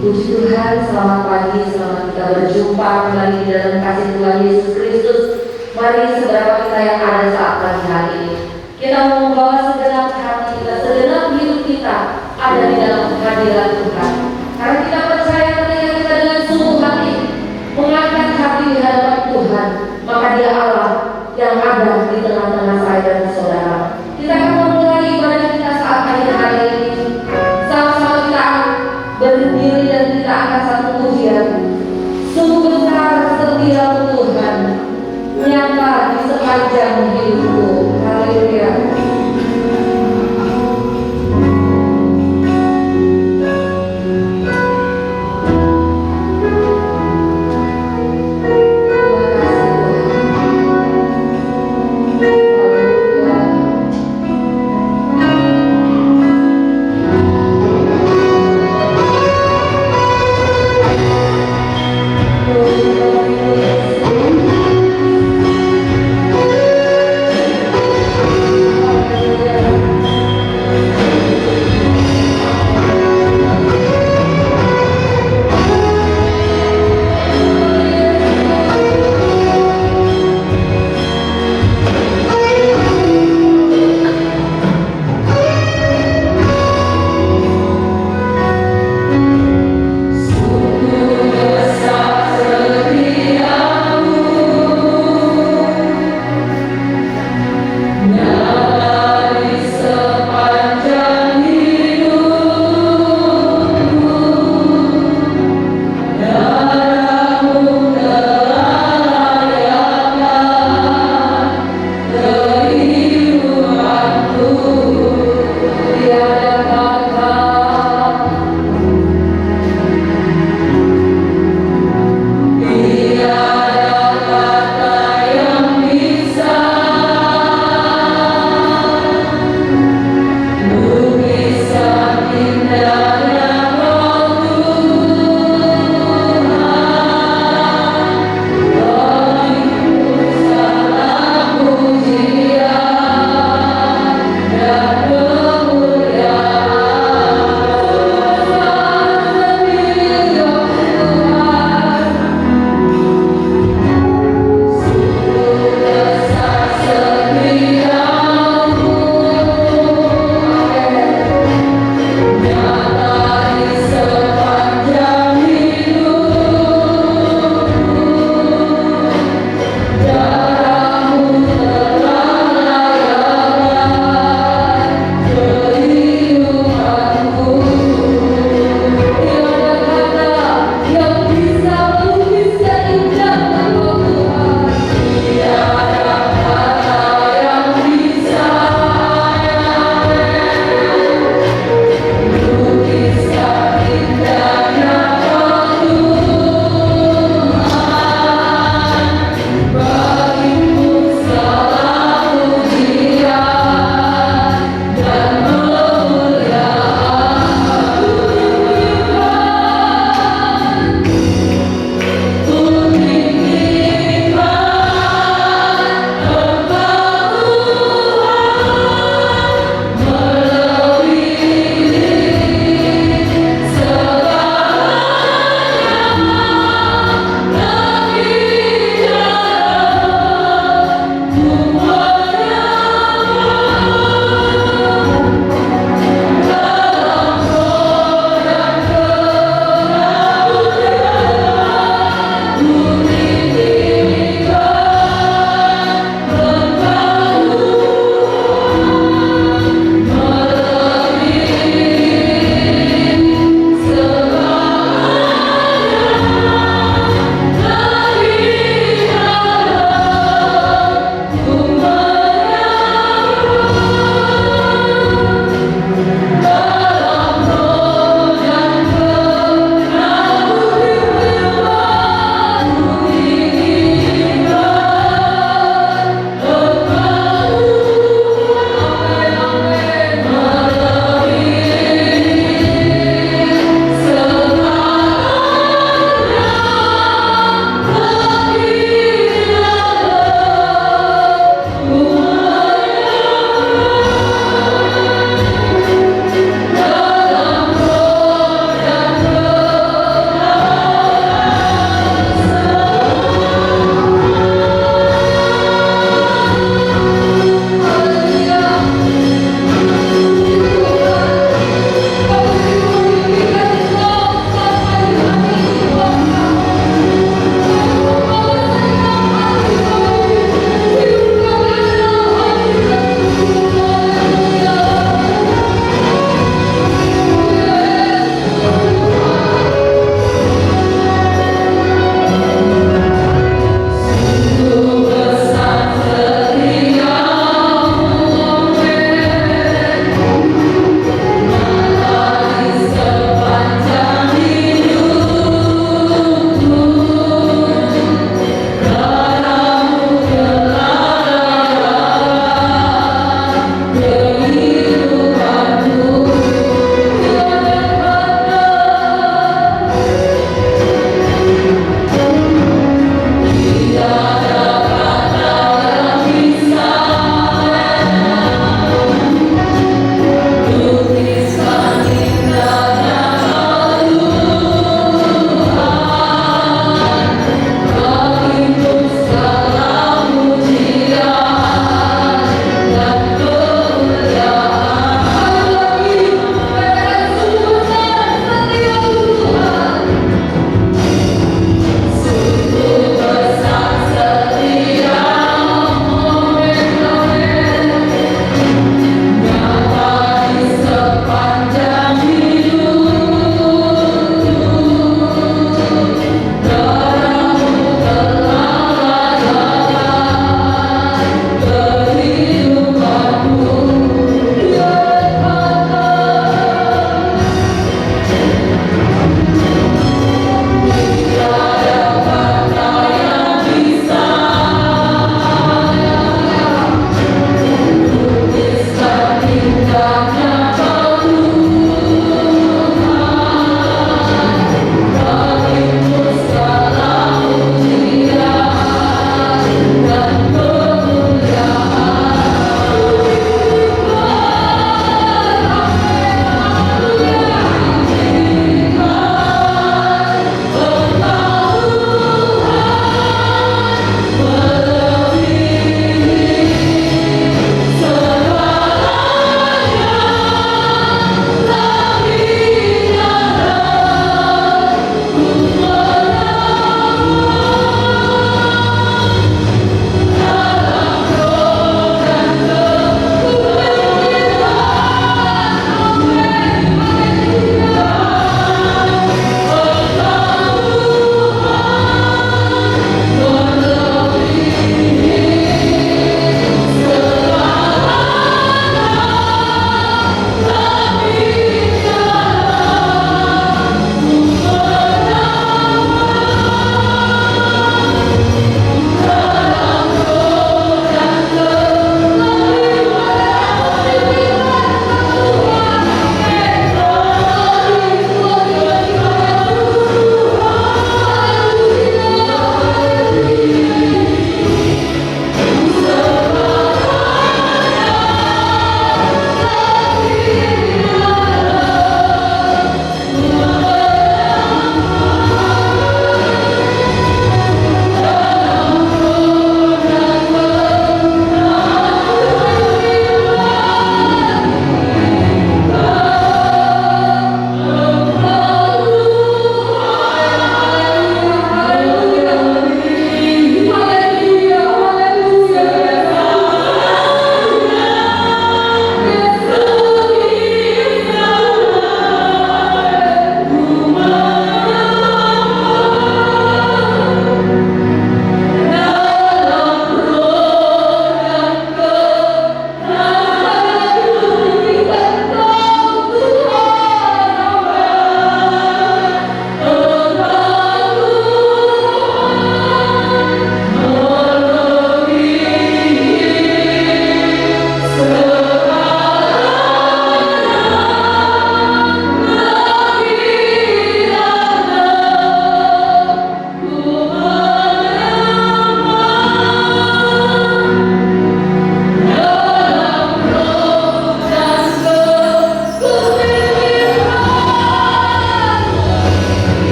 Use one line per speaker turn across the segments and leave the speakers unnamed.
Puji Tuhan, selamat pagi, selamat kita berjumpa kembali di dalam kasih Tuhan Yesus Kristus. Mari seberapa kita yang ada saat pagi hari ini, kita mau membawa segenap hati kita, segenap hidup kita ada di dalam hadirat Tuhan. Karena kita percaya ketika kita dengan sungguh hati mengangkat hati di hadapan Tuhan, maka Dia Allah yang ada di tengah-tengah saya dan saudara. Kita akan memulai ibadah kita saat pagi hari ini. Sama-sama kita berdiri dan kita akan satu pujian. Sungguh besar setiamu Tuhan, nyata di sepanjang hidupku. Haleluya.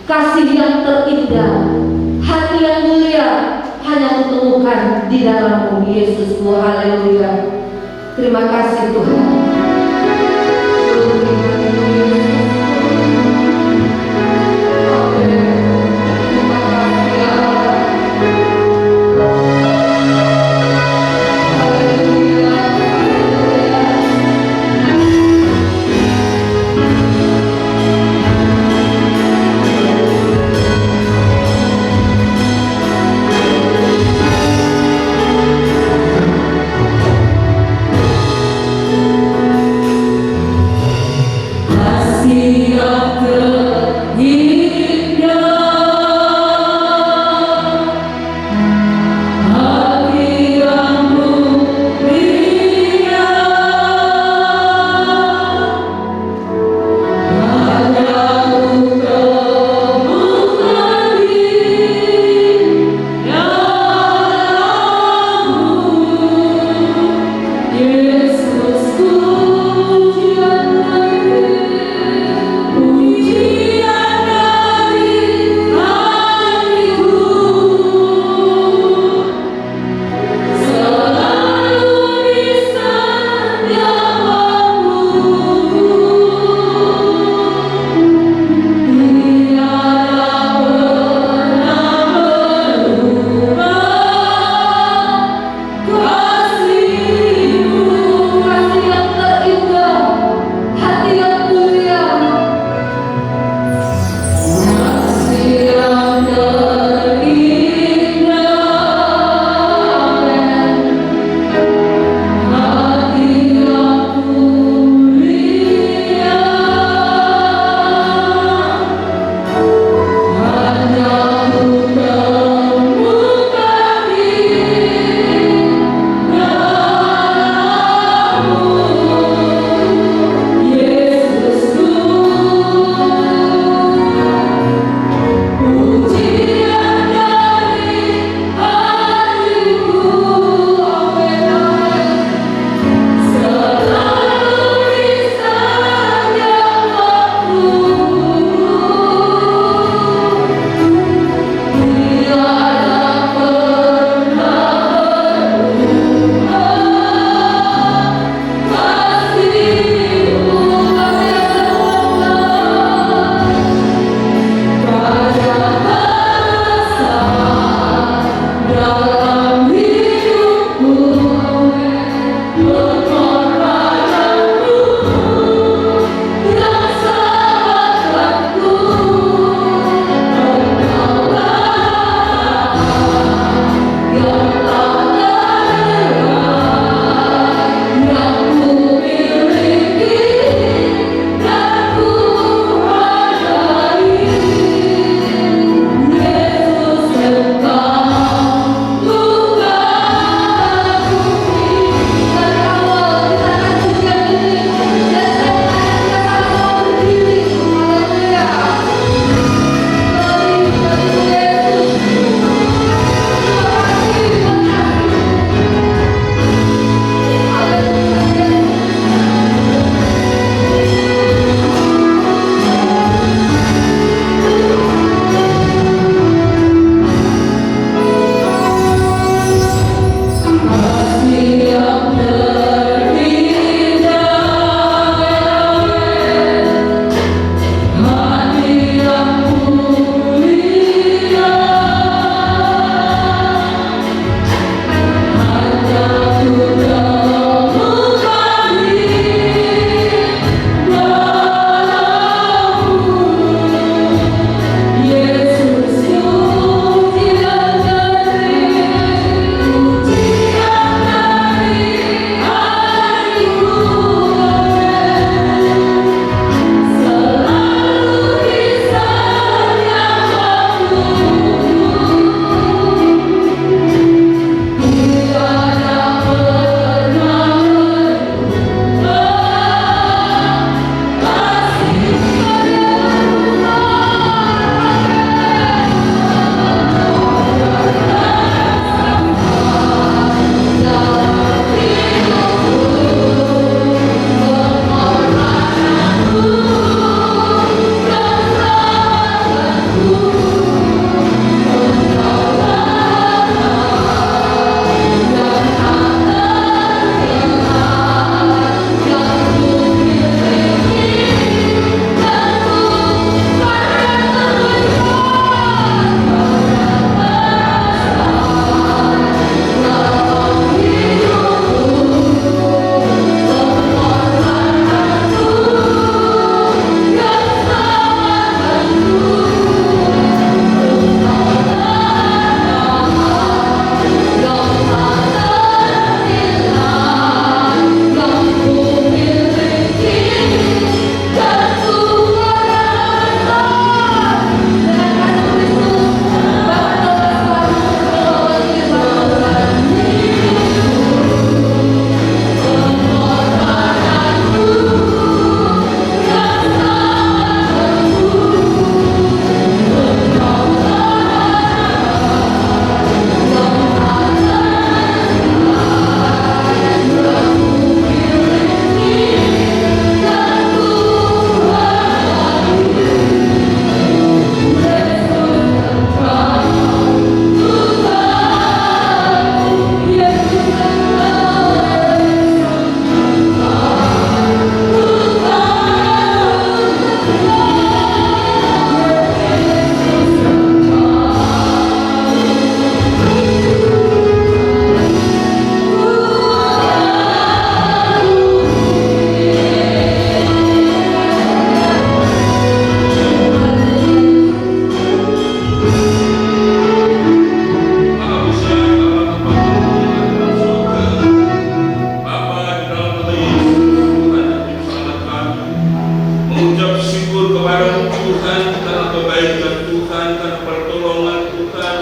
kasih yang terindah, hati yang mulia hanya kutemukan di dalam Yesusku. Haleluya. Terima kasih Tuhan.
kebaikan Tuhan, karena pertolongan Tuhan,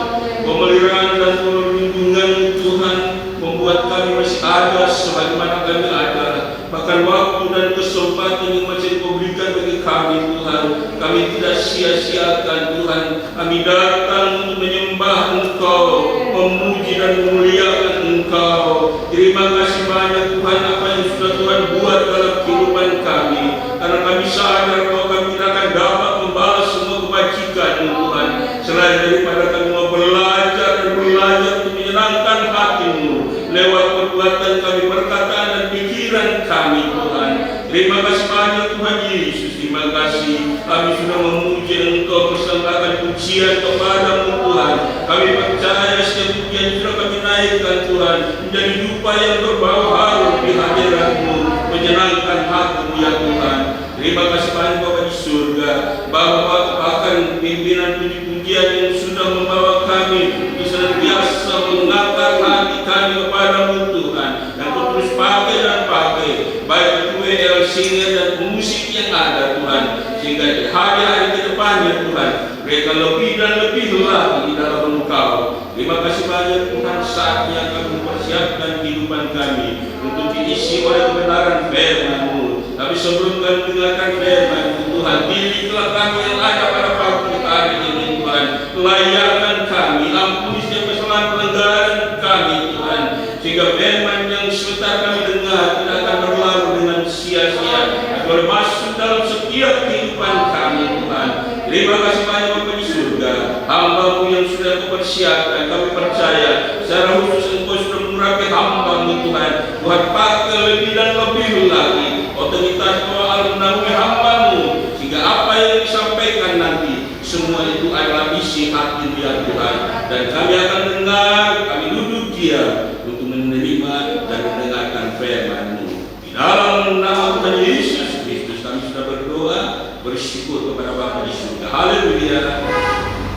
pemeliharaan dan perlindungan Tuhan, membuat kami masih ada sebagaimana kami ada. Bahkan waktu dan kesempatan yang masih Kau berikan bagi kami Tuhan, kami tidak sia-siakan Tuhan. Kami datang untuk menyembah Engkau, memuji dan memuliakan Engkau. Terima kasih banyak Tuhan apa yang sudah Tuhan buat dalam kehidupan kami, karena kami sadar bahwa kami tidak akan dapat membalas semua kebajikan Tuhan selain daripada kami mau belajar dan belajar untuk menyenangkan hati-Mu lewat perbuatan kami, perkataan dan pikiran kami Tuhan. Terima kasih banyak Tuhan Yesus. Terima kasih kami sudah memuji Engkau, persembahkan pujian kepada-Mu Tuhan. Kami percaya setiap pujian sudah kami naikkan Tuhan menjadi dupa yang berbau harum di hadirat-Mu, menyenangkan hati-Mu ya Tuhan. Terima kasih banyak Bapa di surga, Bapa akan pimpinan puji-pujian yang sudah membawa kami untuk senantiasa mengangkat hati kami kepada-Mu Tuhan, dan Kau terus pakai dan pakai baik itu WL singer dan musik yang ada Tuhan, sehingga di hari-hari ke depannya Tuhan mereka lebih dan lebih lagi di dalam Engkau. Terima kasih banyak Tuhan, saatnya kami mempersiapkan kehidupan kami untuk diisi oleh kebenaran firman-Mu. Tapi sebelum kami mendengarkan firman-Mu Tuhan, didiklah kami yang ada pada pagi hari ini Tuhan. Layakan kami, ampuni setiap kesalahan pelanggaran kami Tuhan, sehingga firman yang sebentar kami dengar tidak akan berlalu dengan sia-sia, agar masuk dalam setiap kehidupan kami Tuhan. Terima kasih banyak Bapa di surga, hamba-Mu yang sudah Kau persiapkan. Kami percaya secara khusus Engkau sudah mengurapi hamba-Mu Tuhan. Tuhan pakai lebih dan lebih lagi otoritas doa menaungi hamba-Mu, sehingga apa yang disampaikan nanti semua itu adalah isi hati ya Tuhan. Dan kami akan dengar, kami duduk diam untuk menerima dan mendengarkan firman-Mu. Di dalam nama Tuhan Yesus Kristus kami sudah berdoa, bersyukur kepada Bapa di surga. Haleluya.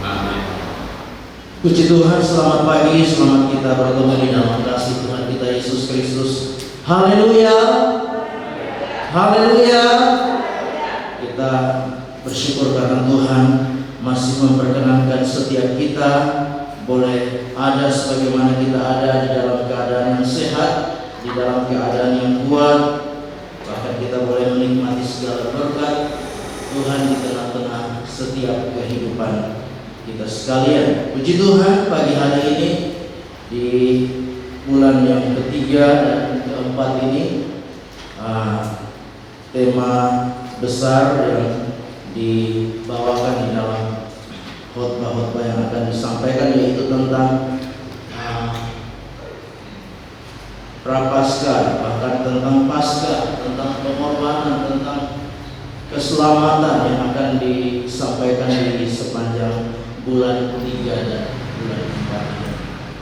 Amin.
Puji Tuhan, selamat pagi, selamat kita bertemu di dalam kasih Tuhan kita Yesus Kristus. Haleluya. Haleluya. Kita bersyukur karena Tuhan masih memperkenankan setiap kita boleh ada sebagaimana kita ada di dalam keadaan yang sehat, di dalam keadaan yang kuat. Bahkan kita boleh menikmati segala berkat Tuhan di tengah-tengah setiap kehidupan kita sekalian. Puji Tuhan, pagi hari ini di bulan yang ketiga dan keempat ini tema besar yang dibawakan di dalam khotbah-khotbah yang akan disampaikan yaitu tentang prapaskah, bahkan tentang Paskah, tentang pengorbanan, tentang keselamatan yang akan disampaikan di sepanjang bulan 3 dan bulan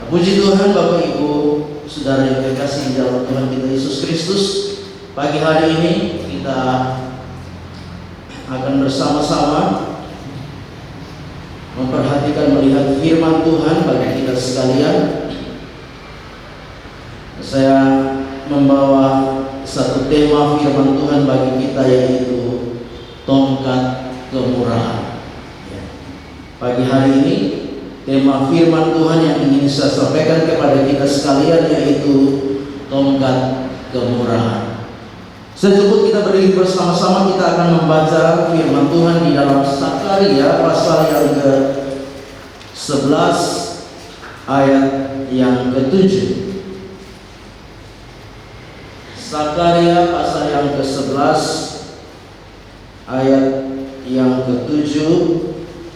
4. Puji Tuhan, Bapak Ibu, Saudara yang terkasih di dalam Tuhan kita Yesus Kristus, pagi hari ini kita akan bersama-sama memperhatikan, melihat firman Tuhan bagi kita sekalian. Saya membawa satu tema firman Tuhan bagi kita, yaitu tongkat kemurahan. Pagi hari ini tema firman Tuhan yang ingin saya sampaikan kepada kita sekalian yaitu tongkat kemurahan. Sejubut kita berdiri bersama-sama, kita akan membaca firman Tuhan di dalam Sakaria pasal yang ke-11 ayat yang ke-7. Sakaria pasal yang ke-11 ayat yang ke-7.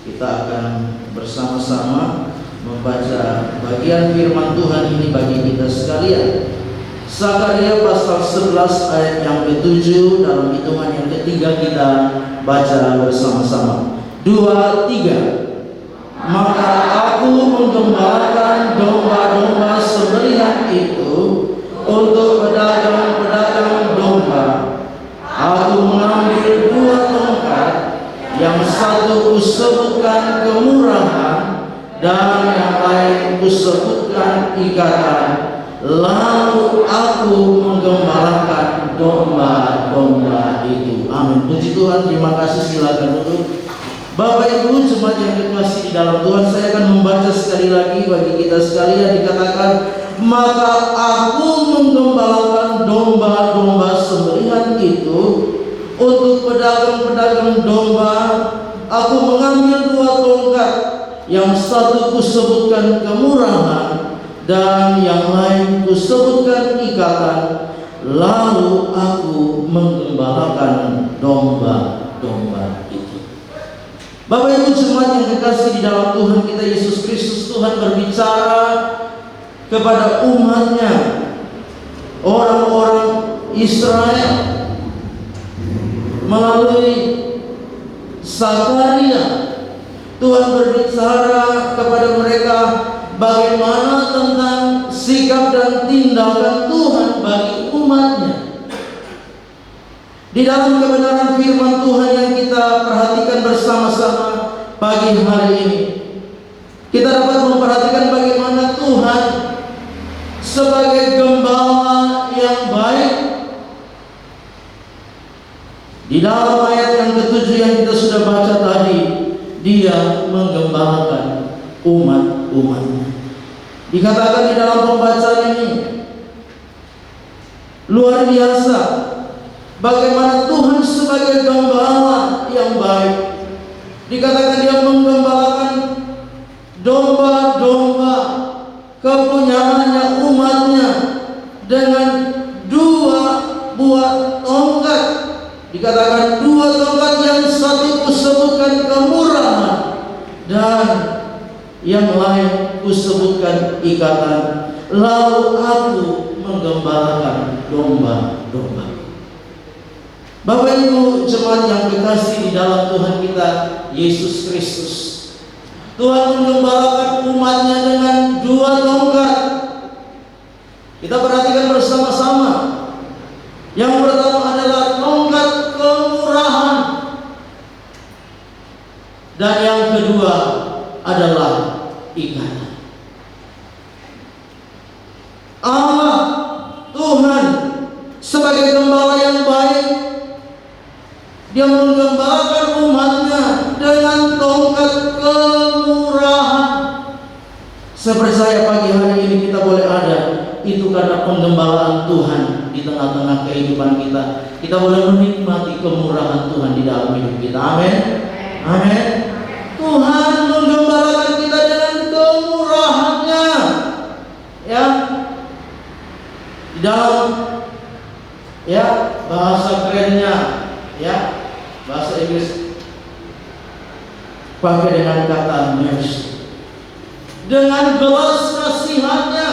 Kita akan bersama-sama membaca bagian firman Tuhan ini bagi kita sekalian. Sakaria pasal 11 ayat yang ke-7, dalam hitungan yang ketiga kita baca bersama-sama. 2, 3. Maka aku menggembalakan domba-domba sembelihan itu untuk pedagang-pedagang domba. Aku mengambil 2 tongkat, yang satu kusebutkan kemurahan dan yang lain kusebutkan ikatan. Lalu aku menggembalakan domba-domba itu. Amin. Puji Tuhan, terima kasih. Silakan duduk. Bapak Ibu jemaat yang dikasihi di dalam Tuhan, saya akan membaca sekali lagi bagi kita sekalian. Dikatakan, maka aku menggembalakan domba-domba sembelihan itu untuk pedagang-pedagang domba. Aku mengambil 2 tongkat, yang satu kusebutkan kemurahan dan yang lain kusebutkan ikatan. Lalu aku menggembalakan domba-domba itu. Bapak Ibu jemaat yang dikasihi di dalam Tuhan kita Yesus Kristus, Tuhan berbicara kepada umatnya, orang-orang Israel, melalui Zakaria. Tuhan berbicara kepada mereka bagaimana tentang sikap dan tindakan Tuhan bagi umatnya. Di dalam kebenaran firman Tuhan yang kita perhatikan bersama-sama pagi hari ini, kita dapat memperhatikan bagaimana Tuhan sebagai gembala yang baik. Di dalam ayat yang ke-7 yang kita sudah baca tadi, Dia menggembalakan umat-umatnya. Dikatakan di dalam pembacaan ini, luar biasa bagaimana Tuhan sebagai gembala yang baik. Dikatakan Dia menggembalakan domba-domba kepunyaannya umatnya dengan 2 buah tongkat. Dikatakan 2 tongkat, yang satu kusebutkan kemurahan dan yang lain kusebutkan ikatan. Lalu aku menggembalakan domba-domba. Bapak Ibu jemaat yang dikasihi di dalam Tuhan kita Yesus Kristus, Tuhan menggembalakan umatnya dengan 2 tongkat. Kita perhatikan bersama-sama. Yang pertama adalah tongkat kemurahan, dan yang kedua adalah ikatan. Allah Tuhan sebagai gembala yang baik, Dia menggembalakan umatnya dengan tongkat kemurahan. Saya percaya pagi hari ini kita boleh ada, itu karena penggembalaan Tuhan di tengah-tengah kehidupan kita. Kita boleh menikmati kemurahan Tuhan di dalam hidup kita. Amin. Amin. Tuhan menggembalakan kita dengan kemurahannya. Ya. Di dalam bahasa kerennya, bahasa Inggris pakai dengan kata mercy. Dengan belas kasihannya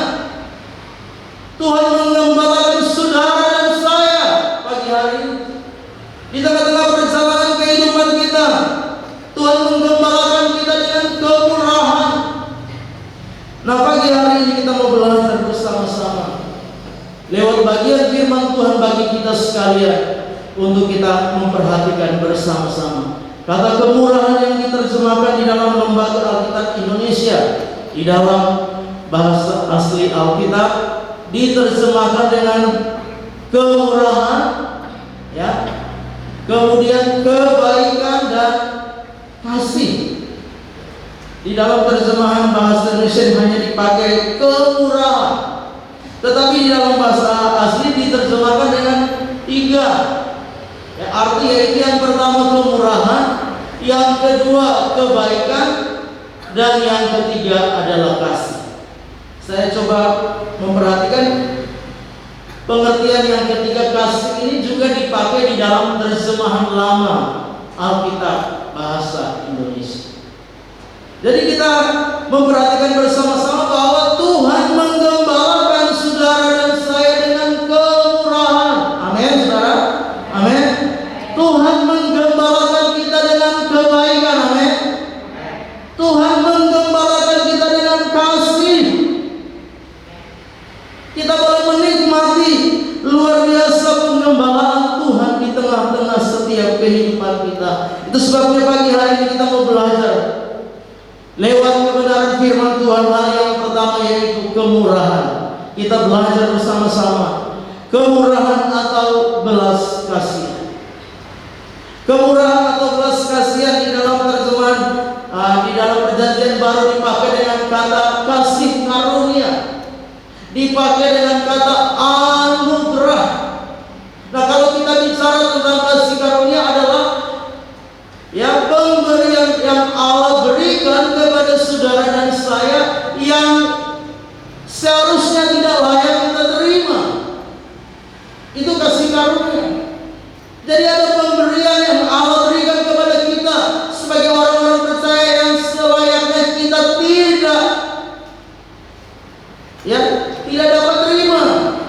Tuhan menggembalakan saudara dan saya pagi hari ini. Di tengah-tengah perjalanan kehidupan kita, Tuhan menggembalakan kita dengan kemurahan. Nah, pagi hari ini kita mau belajar bersama-sama lewat bagian firman Tuhan bagi kita sekalian, untuk kita memperhatikan bersama-sama kata kemurahan yang diterjemahkan di dalam Lembaga Alkitab Indonesia. Di dalam bahasa asli Alkitab diterjemahkan dengan kemurahan, kemudian kebaikan dan kasih. Di dalam terjemahan bahasa Indonesia hanya dipakai kemurahan, tetapi di dalam bahasa asli diterjemahkan dengan 3. Arti yaitu yang pertama kemurahan, yang kedua kebaikan, dan yang ketiga adalah kasih. Saya coba memperhatikan pengertian yang ketiga, kasih ini juga dipakai di dalam terjemahan lama Alkitab bahasa Indonesia. Jadi kita memperhatikan bersama-sama bahwa Tuhan menggembalakan saudara dan saya dengan kemurahan. Amin, saudara. Amin. Tuhan menggembalakan kita dengan kebaikan. Amin. Tuhan menggembalakan kita dengan kasih. Kita boleh menikmati luar biasa penggembalaan Tuhan di tengah-tengah setiap kehidupan kita. Itu sebabnya pagi hari ini kita mau belajar lewat kebenaran firman Tuhan. Hal yang pertama yaitu kemurahan. Kita belajar bersama-sama kemurahan belas kasihan. Kemurahan atau belas kasihan di dalam terjemahan Perjanjian Baru dipakai dengan kata kasih karunia, dipakai dengan kata anugerah. Nah, kalau kita bicara tentang kasih karunia adalah ya pemberian yang Allah berikan kepada saudara dan saya yang seharusnya tidak layak kita terima. Itu kasih karunia. Jadi ada pemberian yang Allah berikan kepada kita sebagai orang-orang percaya yang selayaknya kita tidak dapat terima.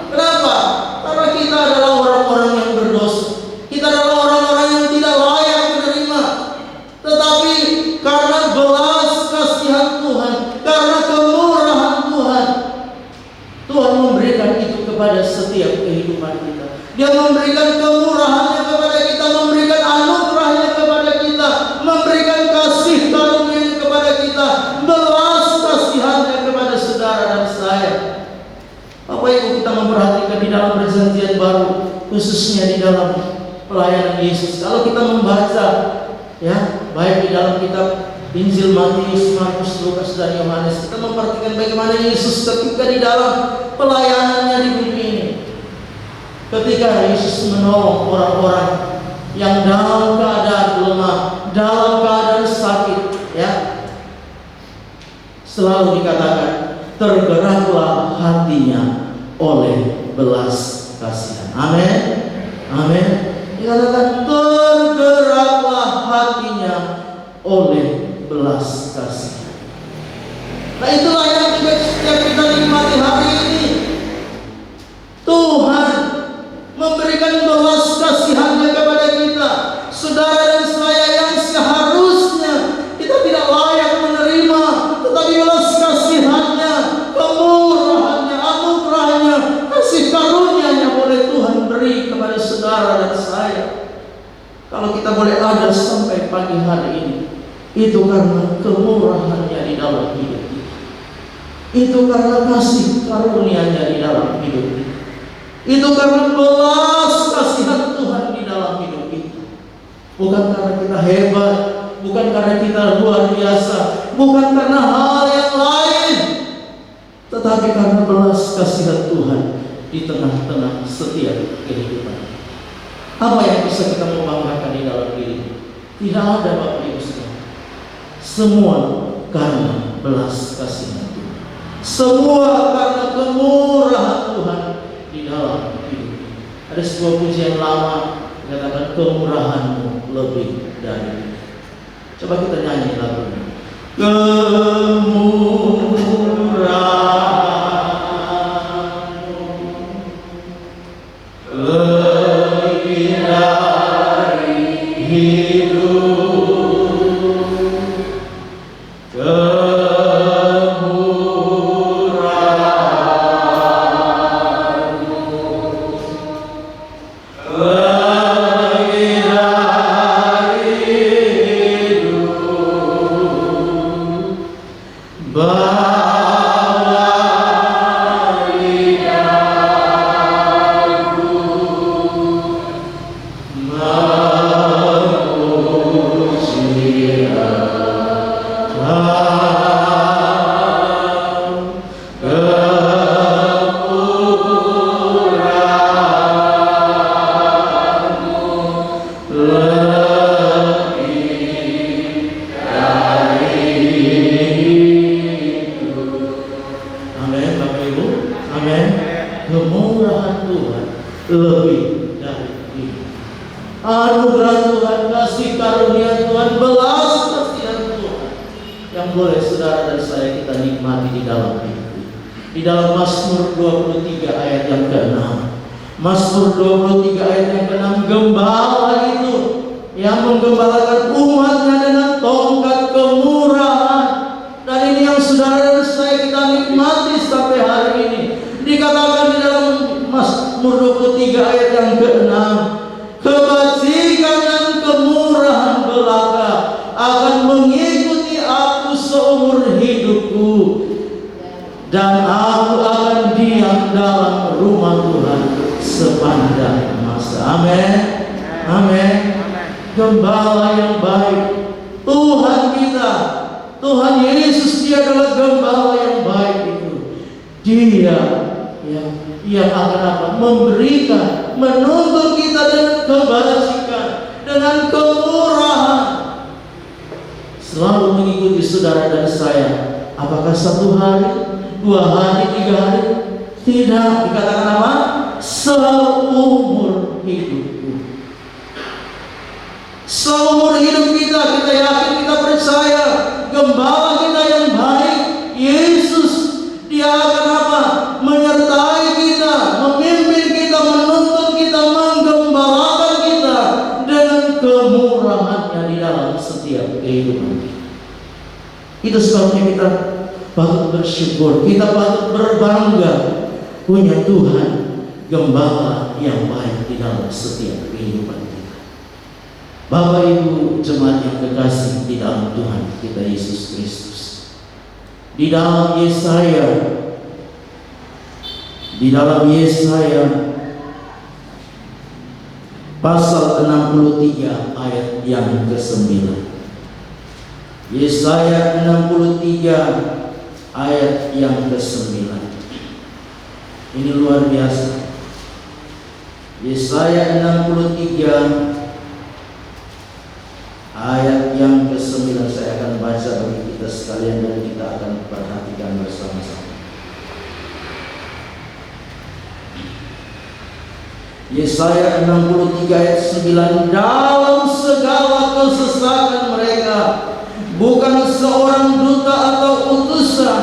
Kenapa? Karena kita adalah orang-orang yang berdosa. Kita adalah orang-orang yang tidak layak menerima. Tetapi karena belas kasihan Tuhan, karena kemurahan Tuhan, Tuhan memberikan itu kepada setiap kehidupan kita. Dia memberikan kemurahannya kepada kita, memberikan anugerahnya kepada kita, memberikan kasih karunia kepada kita, belas kasihannya kepada saudara dan saya. Bapak Ibu, kita memperhatikan di dalam Perjanjian Baru, khususnya di dalam pelayanan Yesus. Kalau kita membaca, ya, baik di dalam kitab Injil Matius, Markus, Lukas, dan Yohanes, kita memperhatikan bagaimana Yesus ketika di dalam pelayanannya di bumi ini, ketika Yesus menolong orang-orang yang dalam keadaan lemah, dalam keadaan sakit, ya, selalu dikatakan tergeraklah hatinya oleh belas kasihan. Amin. Amin. Dikatakan tergeraklah hatinya oleh belas kasihan. Nah, itulah yang kita nikmati hari ini. Tuhan memberikan belas kasihannya kepada kita, saudara dan saya yang seharusnya kita tidak layak menerima, tetapi belas kasihannya, kemurahannya, anugerahnya, kasih karunia-Nya boleh Tuhan beri kepada saudara dan saya. Kalau kita boleh ada sampai pagi hari ini, itu karena kemurahannya di dalam hidup kita. Itu karena kasih karunia-Nya di dalam hidup kita. Itu karena belas kasihan Tuhan di dalam hidup kita. Bukan karena kita hebat, bukan karena kita luar biasa, bukan karena hal yang lain, tetapi karena belas kasihan Tuhan di tengah-tengah setiap kehidupan. Apa yang bisa kita membanggakan di dalam diri? Tidak ada, Bapak Ibu sekalian. Semua karena belas kasihan Tuhan. Semua karena kemurahan Tuhan di dalam hidup. Ada sebuah pujian lama dikatakan kemurahan-Mu lebih dari ini. Coba kita nyanyi lagu ini. Kemurahan-Mu lebih dari hidup. Kemurahan Tuhan lebih dari ini. Anugerah Tuhan, kasih karunia Tuhan, belas kasihan Tuhan yang boleh saudara dan saya kita nikmati di dalam hidup. Di dalam Mazmur 23 ayat yang ke-6. Mazmur 23 ayat yang ke-6, gembala itu yang menggembalakan umatnya dengan tongkat kemurahan. Dan ini yang saudara dan saya kita nikmati sampai hari ini. Dikatakan di dalam Mazmur 23 ayat yang ke-6, kebajikan dan kemurahan belaka akan mengikuti aku seumur hidupku, dan aku akan diam dalam rumah Tuhan sepanjang masa. Amin. Amin. Gembala yang baik, Tuhan kita, Tuhan Yesus dia adalah gembala yang baik itu. Dia yang akan apa? Memberikan, menuntun kita dengan kebajikan, dengan kemurahan. Selalu mengikuti saudara dan saya. Apakah 1 hari, 2 hari, 3 hari? Tidak. Dikatakan apa? Seumur hidupku. Seumur hidup kita yakin, kita percaya gembala kita yang baik, Yesus, dia akan apa? Menyertai kita, memimpin kita, menuntun kita, menggembalakan kita dengan kemurahannya di dalam setiap kehidupan kita. Itu sebabnya kita patut bersyukur, kita patut berbangga punya Tuhan gembala yang baik di dalam setiap kehidupan kita. Bapak Ibu jemaat yang kekasih di dalam Tuhan kita Yesus Kristus, di dalam Yesaya pasal 63 ayat yang ke-9. Yesaya 63 ayat yang ke-9. Ini luar biasa. Yesaya 63 ayat yang ke-9 saya akan baca bagi kita sekalian dan kita akan perhatikan bersama-sama. Yesaya 63 ayat 9. Dalam segala kesesakan mereka, bukan seorang duta atau utusan,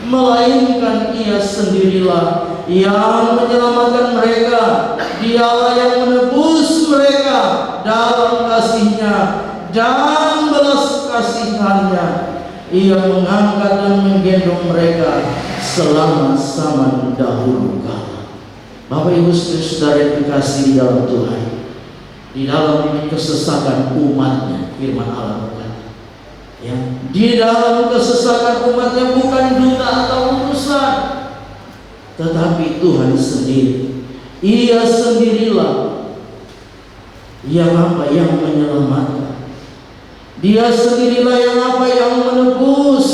melainkan Ia sendirilah yang menyelamatkan mereka. Dialah yang menebus mereka dalam kasih-Nya dan belas kasihannya. Ia mengangkat dan menggendong mereka selama zaman dahulu kala. Bapak Ibu saudara yang dikasihi di dalam Tuhan, di dalam kesesakan umatnya, firman Allah berkata, ya, di dalam kesesakan umatnya bukan duta atau utusan, tetapi Tuhan sendiri. Ia sendirilah yang apa? Yang menyelamatkan. Dia sendirilah yang apa? Yang menebus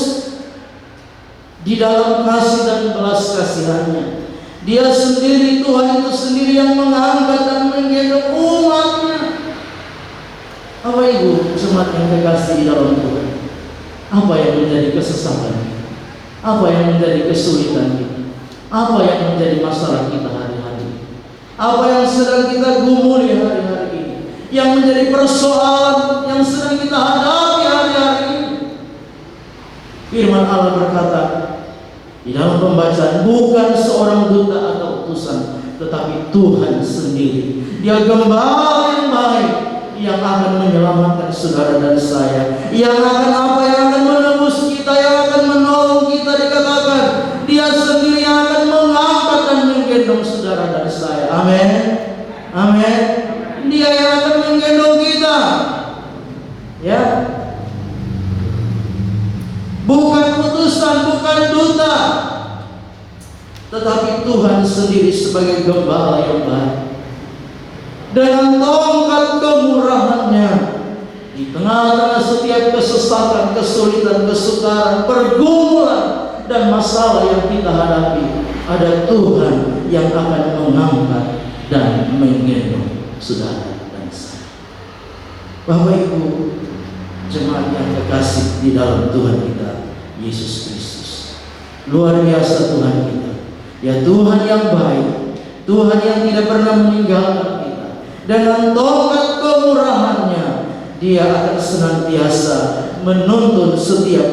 di dalam kasih dan belas kasihannya. Dia sendiri, Tuhan itu sendiri yang mengangkat dan menggendong umatnya. Bapak Ibu jemaat yang kekasih di dalam Tuhan, apa yang menjadi kesesakan kita? Apa yang menjadi kesulitan kita? Apa yang menjadi masalah kita hari-hari? Apa yang sedang kita gumuli hari-hari ini? Yang menjadi persoalan yang sedang kita hadapi hari-hari ini? Firman Allah berkata di dalam pembacaan, bukan seorang duta atau utusan, tetapi Tuhan sendiri. Dia gembala yang baik, yang akan menyelamatkan saudara dan saya, yang akan apa? Yang akan menebus kita, yang akan menolong kita. Dikatakan Dia sendiri yang akan mengangkat dan menggendong saudara dan saya. Amin. Amin. Dia yang akan menggendong kita. Ya. Bukan utusan, bukan duta, tetapi Tuhan sendiri sebagai gembala yang baik. Dengan tongkat kemurahannya, di tengah-tengah setiap kesesakan, kesulitan, kesukaran, pergumulan, dan masalah yang kita hadapi, ada Tuhan yang akan mengangkat dan menggendong saudara dan saya. Bapak Ibu jemaat yang kekasih di dalam Tuhan kita Yesus Kristus, luar biasa Tuhan kita. Ya, Tuhan yang baik, Tuhan yang tidak pernah meninggalkan kita. Dengan tongkat kemurahannya, Dia akan senantiasa menuntun setiap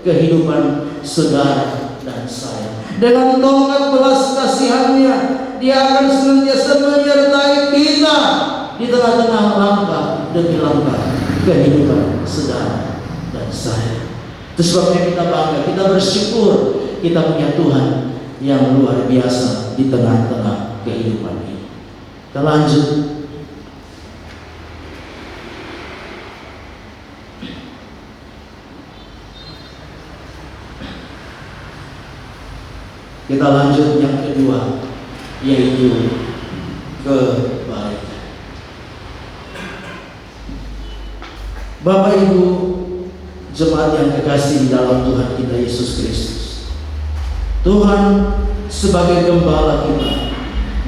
kehidupan saudara dan saya. Dengan tongkat belas kasihannya, Dia akan senantiasa menyertai kita di tengah-tengah langkah demi langkah kehidupan saudara dan saya. Itu sebabnya kita bangga, kita bersyukur kita punya Tuhan yang luar biasa di tengah-tengah kehidupan ini. Kita lanjut. Kita lanjut yang kedua, yaitu kebaikan. Bapak Ibu jemaat yang kekasih di dalam Tuhan kita Yesus Kristus, Tuhan sebagai gembala kita,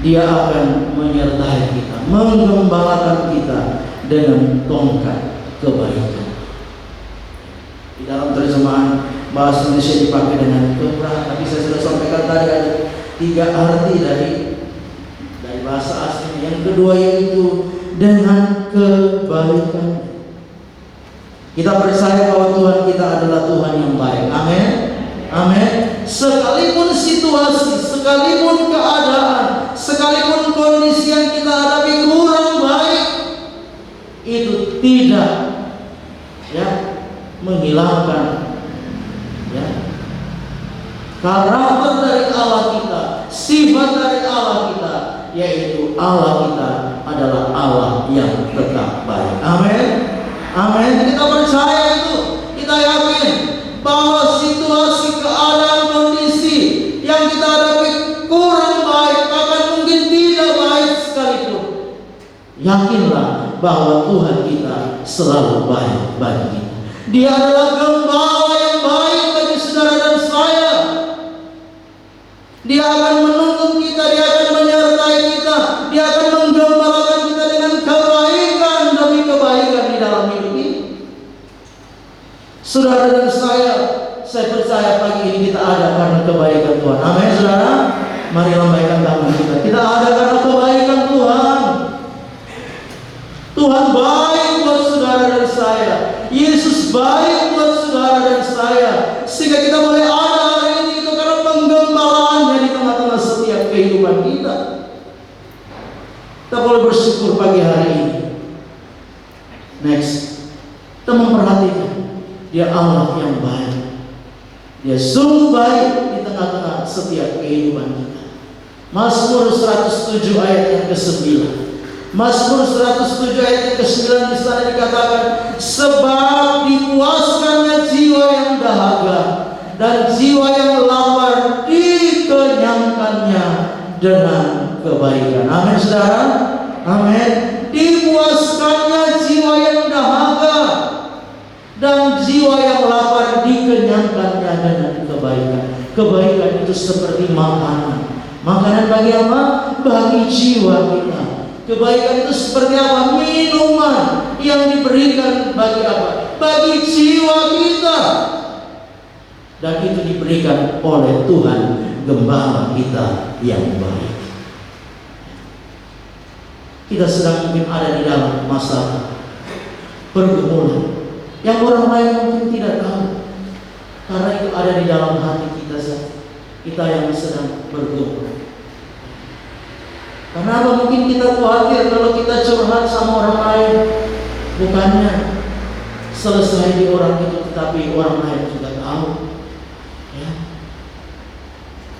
Dia akan menyertai kita, menggembalakan kita dengan tongkat kebaikan. Di dalam terjemahan bahasa Indonesia dipakai dengan keberanian, tapi saya sudah sampaikan tadi ada 3 arti dari bahasa asli. Yang kedua yaitu dengan kebaikan. Kita percaya bahwa Tuhan kita adalah Tuhan yang baik. Amin. Amin. Sekalipun situasi, sekalipun keadaan, sekalipun kondisi yang kita hadapi kurang baik, itu tidak menghilangkan karakter dari Allah kita, sifat dari Allah kita, yaitu Allah kita adalah Allah yang tetap baik. Amin. Amin. Kita percaya itu, kita yakin bahwa situasi, keadaan, kondisi yang kita hadapi kurang baik, bahkan mungkin tidak baik sekalipun, yakinlah bahwa Tuhan kita selalu baik bagi kita. Dia adalah gembala yang baik bagi saudara dan saya. Dia akan menuntun kita, Dia akan menyertai kita, Dia akan menggembalakan kita dengan kebaikan demi kebaikan di dalam hidup ini. Saudara dan saya percaya pagi ini kita ada karena kebaikan Tuhan. Amin, saudara. Mari lambaikan tangan kita. Kita ada karena kebaikan Tuhan. Tuhan baik buat saudara dan saya. Yesus baik buat saudara dan saya. Sehingga kita boleh ada hari ini itu karena penggembalaannya di tengah-tengah setiap kehidupan kita. Kita boleh bersyukur pagi hari ini. Next, kita memperhatikan Dia Allah yang baik. Dia sungguh baik di tengah-tengah setiap kehidupan kita. Mazmur 107 ayat yang ke-9. Mazmur 107 ayat yang ke-9 di sana dikatakan, sebab dipuaskannya jiwa yang dahaga dan jiwa yang lapar dikenyangkannya dengan kebaikan. Amin, saudara. Amin. Dipuaskannya jiwa yang dahaga dan jiwa yang lapar dikenyangkannya dengan kebaikan. Kebaikan itu seperti makanan. Makanan bagi apa? Bagi jiwa kita. Kebaikan itu seperti apa? Minuman yang diberikan bagi apa? Bagi jiwa kita. Dan itu diberikan oleh Tuhan Gembala kita yang baik. Kita sedang mungkin ada di dalam masalah pergumulan yang orang lain mungkin tidak tahu, karena itu ada di dalam hati kita saja. Kita yang sedang bergumul. Karena apa? Mungkin kita khawatir kalau kita curhat sama orang lain, bukannya selesai di orang itu, tetapi orang lain juga tahu. Ya.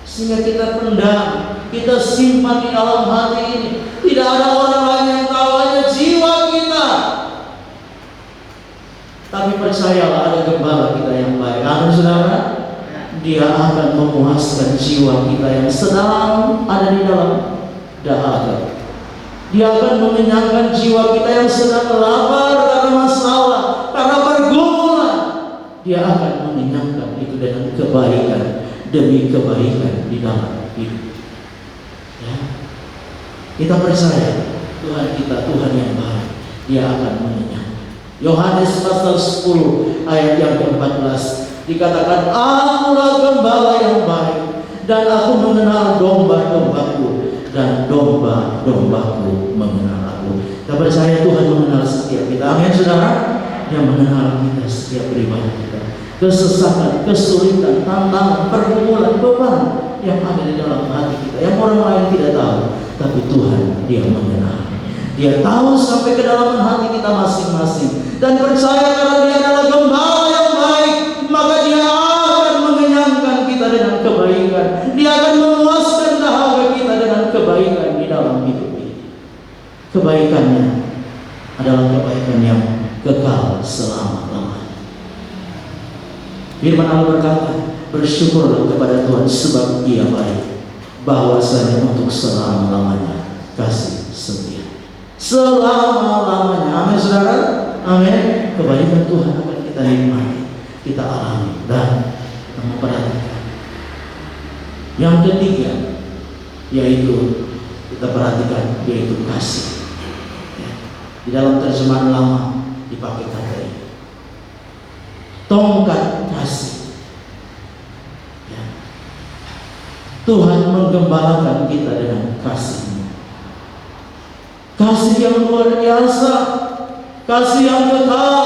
Sehingga kita pendam, kita simpan di dalam hati ini. Tidak ada orang lain yang tahu, hanya jiwa kita. Tapi percayalah, ada Gembala kita yang baik. Amin, saudara. Dia akan memuaskan jiwa kita yang sedang ada di dalam dahaga. Dia akan mengenyangkan jiwa kita yang sedang lapar karena masalah, karena pergumulan. Dia akan mengenyangkan itu dengan kebaikan demi kebaikan di dalam hidup. Ya. Kita percaya Tuhan kita Tuhan yang baik. Dia akan mengenyangkan. Yohanes pasal 10 ayat yang ke-14 dikatakan, akulah gembala yang baik, dan aku mengenal domba-dombaku, dan domba-dombaku mengenal aku. Kita percaya Tuhan mengenal setiap kita. Amin, saudara. Yang mengenal kita setiap pribadi kita, kesesakan, kesulitan, tantangan, pergumulan, beban yang ada di dalam hati kita, yang orang lain tidak tahu, tapi Tuhan Dia mengenal. Dia tahu sampai ke dalam hati kita masing-masing, dan percaya karena Dia adalah Gembala yang baik, maka Dia akan mengenyangkan kita dengan kebaikan. Dia akan memuaskan dahaga kita dengan kebaikan di dalam hidup ini. Kebaikannya adalah kebaikan yang kekal selama-lamanya. Firman Allah berkata, bersyukurlah kepada Tuhan sebab Dia baik, bahwasanya untuk selama-lamanya kasih setia. Selama-lamanya. Amin, saudara. Amin. Kebaikan Tuhan akan kita nikmati. kita alami dan memperhatikan. Yang ketiga, yaitu kita perhatikan, yaitu kasih. Ya. Di dalam terjemahan lama dipakai kata ini, tongkat kasih. Ya. Tuhan menggembalakan kita dengan kasih-Nya. Kasih yang luar biasa, kasih yang kekal,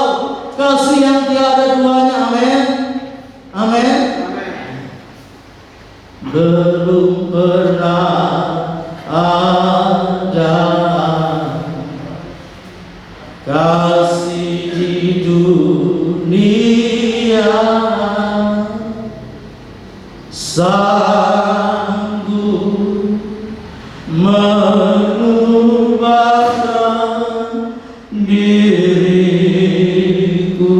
kasih yang tiada duanya. Amin. Amin. Belum pernah ada kasih di dunia sanggup mengubahkan diriku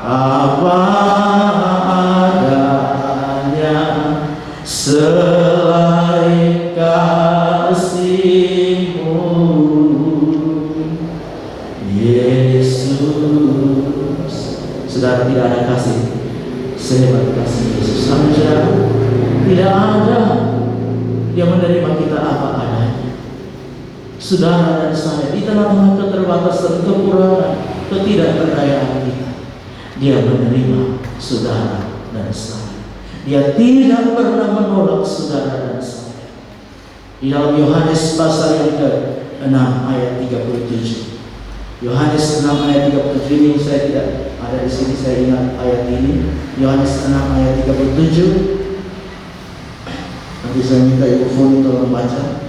apa adanya selain kasih-Mu, Yesus. Saudara, tidak ada kasih sehebat kasih Yesus. Amin, saudara. Tidak ada. Dia menerima kita apa adanya. Saudara dan saya, di tengah-tengah keterbatasan, kekurangan, ketidakberdayaan kita, Dia menerima saudara dan saya. Dia tidak pernah menolak saudara dan saya. Di dalam Yohanes pasal yang ke-6 ayat 37. Yohanes 6 ayat 37 ini saya tidak ada di sini, saya ingat ayat ini. Yohanes 6 ayat 37. Nanti saya minta Ibu Foni tolong baca.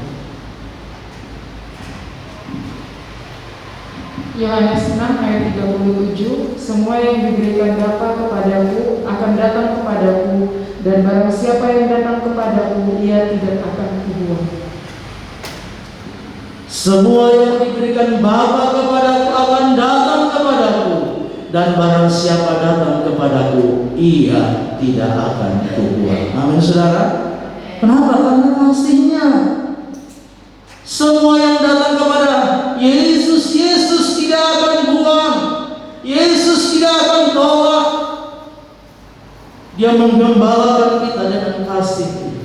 Yohanes 6 ayat 37, semua yang diberikan Bapa kepadaku akan datang kepadaku, dan barang siapa yang datang kepadaku, ia tidak akan kubuang.
Semua yang diberikan Bapa kepadaku akan datang kepadaku, dan barang siapa datang kepadaku, ia tidak akan kubuang. Amin, saudara. Kenapa? Karena kasih-Nya. Semua yang datang kepada Yesus, Yesus tidak akan buang. Yesus tidak akan tolak. Dia menggembalakan kita dengan kasih.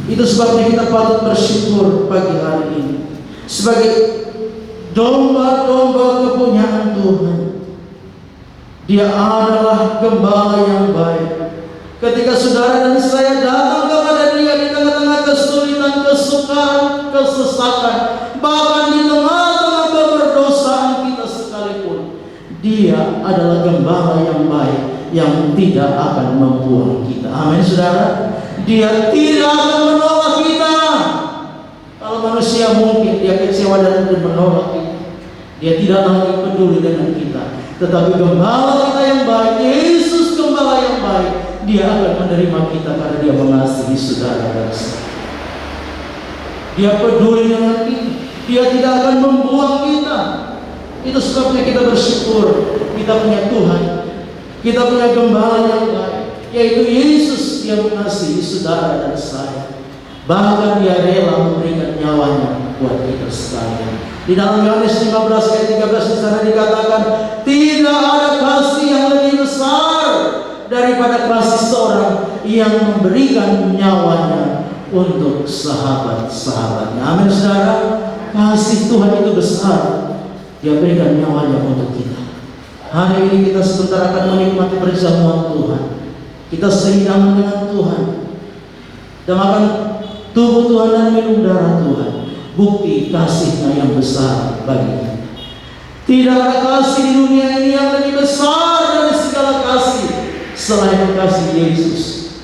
Itu sebabnya kita patut bersyukur pagi hari ini. Sebagai domba-domba kepunyaan Tuhan, Dia adalah gembala yang baik. Ketika saudara dan saya datang kepada Dia di tengah-tengah kesulitan, kesukaran, kesesakan, bahkan di tengah-tengah keberdosaan kita sekalipun, Dia adalah gembala yang baik yang tidak akan membuang kita. Amin, saudara. Dia tidak akan menolak kita. Kalau manusia mungkin dia kecewa dan menolak kita, Dia tidak lagi peduli dengan kita. Tetapi gembala kita yang baik, Yesus gembala yang baik, Dia akan menerima kita karena Dia mengasihi saudara dan saya. Dia peduli dengan kita. Dia tidak akan membuang kita. Itu sebabnya kita bersyukur. Kita punya Tuhan. Kita punya gembala yang baik, yaitu Yesus yang mengasihi saudara dan saya. Bahkan Dia rela memberikan nyawanya buat kita sekalian. Di dalam Yohanes 15 ayat 13 di sana dikatakan, tidak ada kasih yang lebih besar daripada kasih seorang yang memberikan nyawanya untuk sahabat-sahabatnya. Amin, saudara. Kasih Tuhan itu besar. Dia berikan nyawanya untuk kita. Hari ini kita sebentar akan menikmati perjamuan Tuhan. Kita sehidangan dengan Tuhan, dan makan tubuh Tuhan dan minum darah Tuhan. Bukti kasih-Nya yang besar bagi kita. Tidak ada kasih di dunia ini yang lebih besar dari segala kasih selain kasih Yesus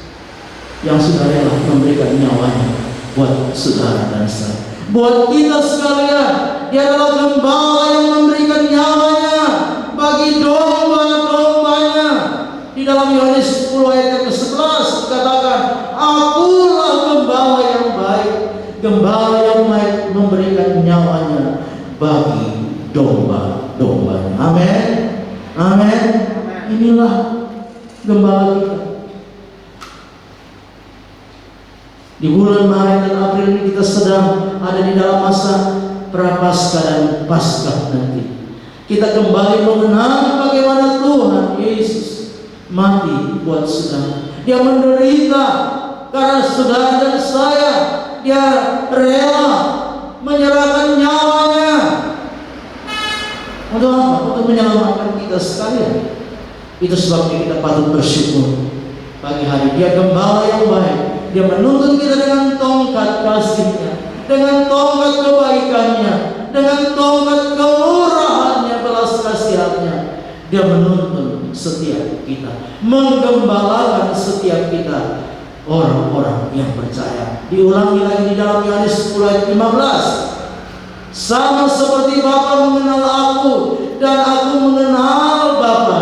yang sudah rela memberikan nyawanya buat saudara dan saya. Buat kita sekalian, Dia adalah gembala yang memberikan nyawanya bagi domba-dombanya. Di dalam Yohanes 10 ayat ke-11 dikatakan, akulah gembala yang baik. Gembala yang baik memberikan nyawanya bagi domba-dombanya. Amin. Amin. Inilah gembala kita. Di bulan Maret dan April ini kita sedang ada di dalam masa Prapaskah dan Paskah nanti. Kita kembali mengenal bagaimana Tuhan Yesus mati buat saudara. Dia menderita karena saudara dan saya. Dia rela menyerahkan nyawanya. Untuk apa? Untuk menyelamatkan kita sekalian. Itu sebabnya kita patut bersyukur. Pagi hari Dia gembala yang baik. Dia menuntun kita dengan tongkat kasih-Nya, dengan tongkat kebaikan-Nya, dengan tongkat kemurahan-Nya, belas kasihan-Nya. Dia menuntun setiap kita, menggembalakan setiap kita, orang-orang yang percaya. Diulangi lagi di dalam Yohanes 10 ayat 15. Sama seperti Bapa mengenal aku dan aku mengenal Bapa,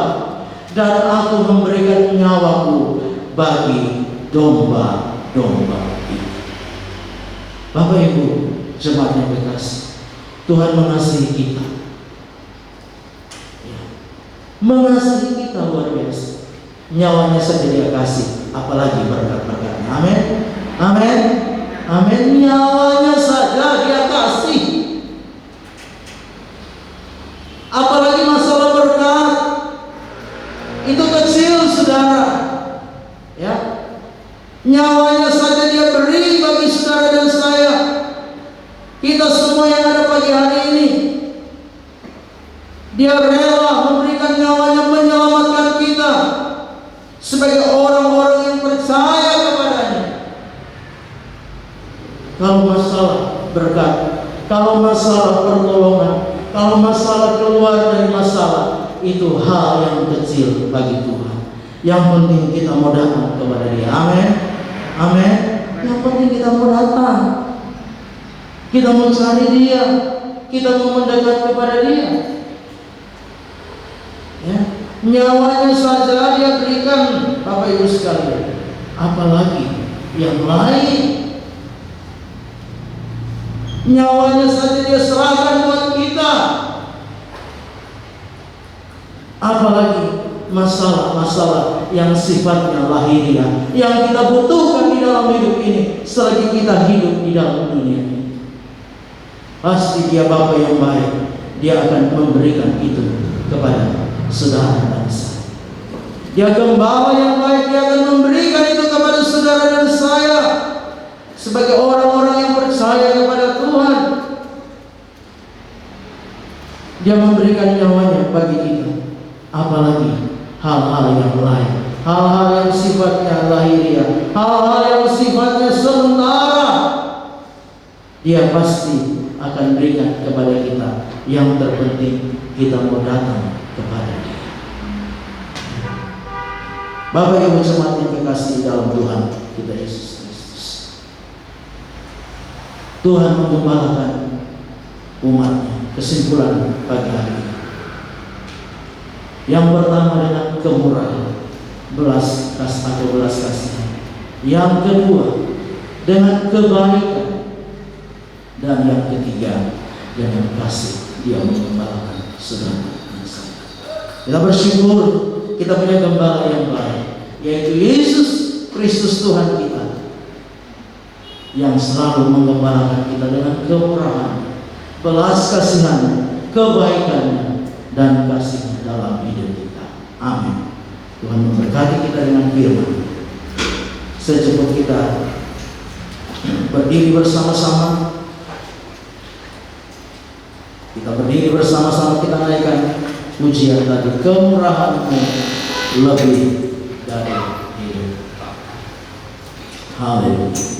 dan aku memberikan nyawaku bagi domba-domba itu. Bapak Ibu, jemaat yang kekasih, Tuhan mengasihi kita. Ya. Mengasihi kita luar biasa. Nyawanya saja Dia kasih, apalagi berkat-berkatnya. Amin. Amin. Amin. Nyawanya saja Dia kasih, apalagi masalah berkat. Itu kecil, saudara. Ya, nyawanya saja Dia beri bagi saudara dan saya. Kita semua yang ada pagi hari ini, Dia rela memberikan nyawanya menyelamatkan kita sebagai orang-orang yang percaya kepada-Nya. Kalau masalah berkat, kalau masalah pertolongan, kalau masalah keluar dari masalah, itu hal yang kecil bagi Tuhan. Yang penting kita mau datang kepada Dia. Amin. Amin. Yang penting kita mau datang, kita mau cari Dia, kita mau mendekat kepada Dia. Ya, nyawanya saja Dia berikan, Bapak Ibu sekalian, apalagi yang lain. Nyawanya saja Dia serahkan buat kita, apalagi masalah-masalah yang sifatnya lahiriah, yang kita butuhkan di dalam hidup ini selagi kita hidup di dalam dunia ini. Pasti Dia Bapa yang baik, Dia akan memberikan itu kepada saudara dan saya. Dia gembala yang baik, Dia akan memberikan itu kepada saudara dan saya sebagai orang-orang yang percaya kepada Tuhan. Dia memberikan nyawanya bagi kita, apalagi hal-hal yang lain, hal-hal yang sifatnya lahiriah, hal-hal yang sifatnya sementara, Dia pasti akan berikan kepada kita. Yang terpenting kita mau datang kepada Dia. Bapak Ibu jemaat yang kekasih dalam Tuhan kita Yesus Kristus, Tuhan menggembalakan umat-Nya. Kesimpulan pagi hari ini, yang pertama dengan kemurahan, belas kasihan. Yang kedua dengan kebaikan, dan yang ketiga dengan kasih. Dia menggembalakan saudara dan saya. Kita bersyukur kita punya gembala yang baik, yaitu Yesus Kristus Tuhan kita, yang selalu menggembalakan kita dengan kemurahan, belas kasihan, kebaikannya, dan kasih-Nya dalam hidup kita. Amin. Tuhan memberkati kita dengan firman. Secepat kita berdiri bersama-sama, kita berdiri bersama-sama, kita naikkan pujian tadi, kemurahan-Mu lebih dari hidup. Haleluya.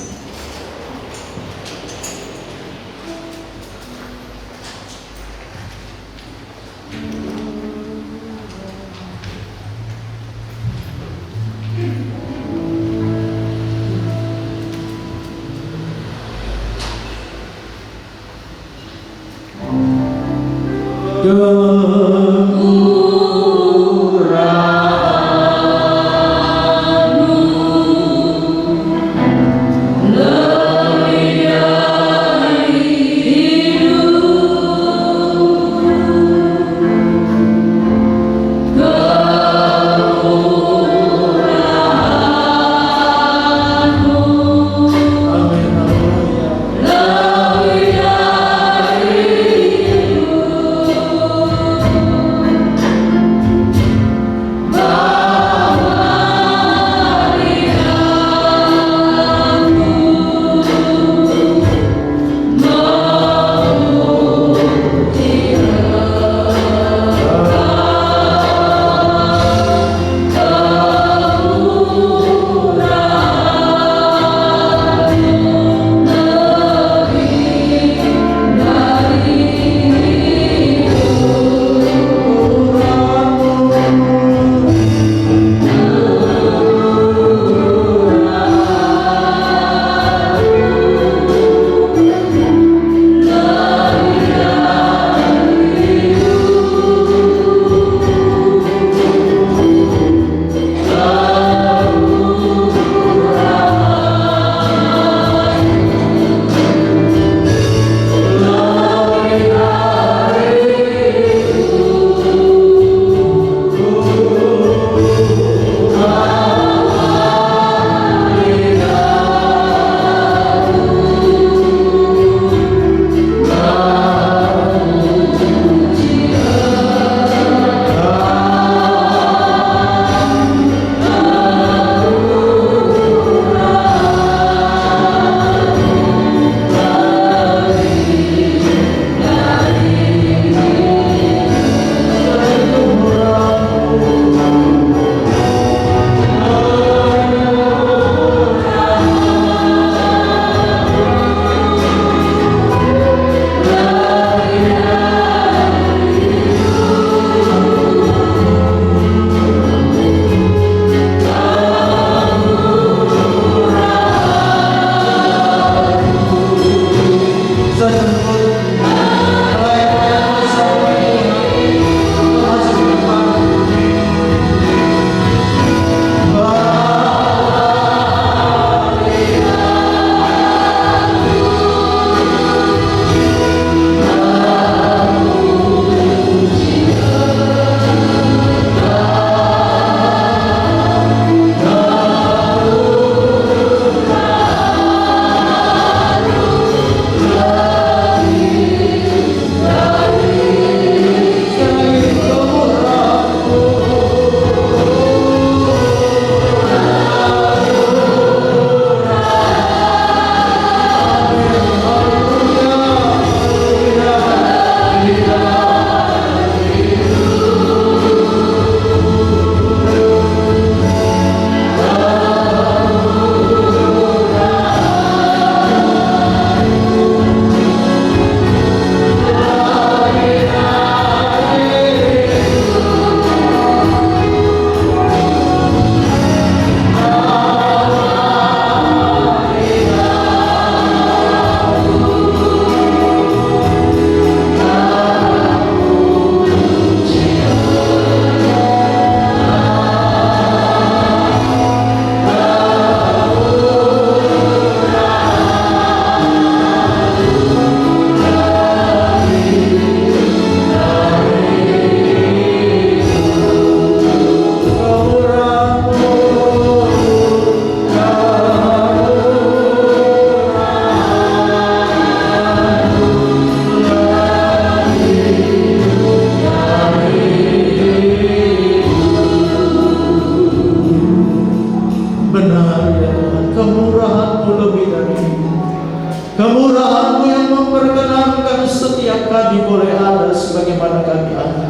sebagaimana kami ada.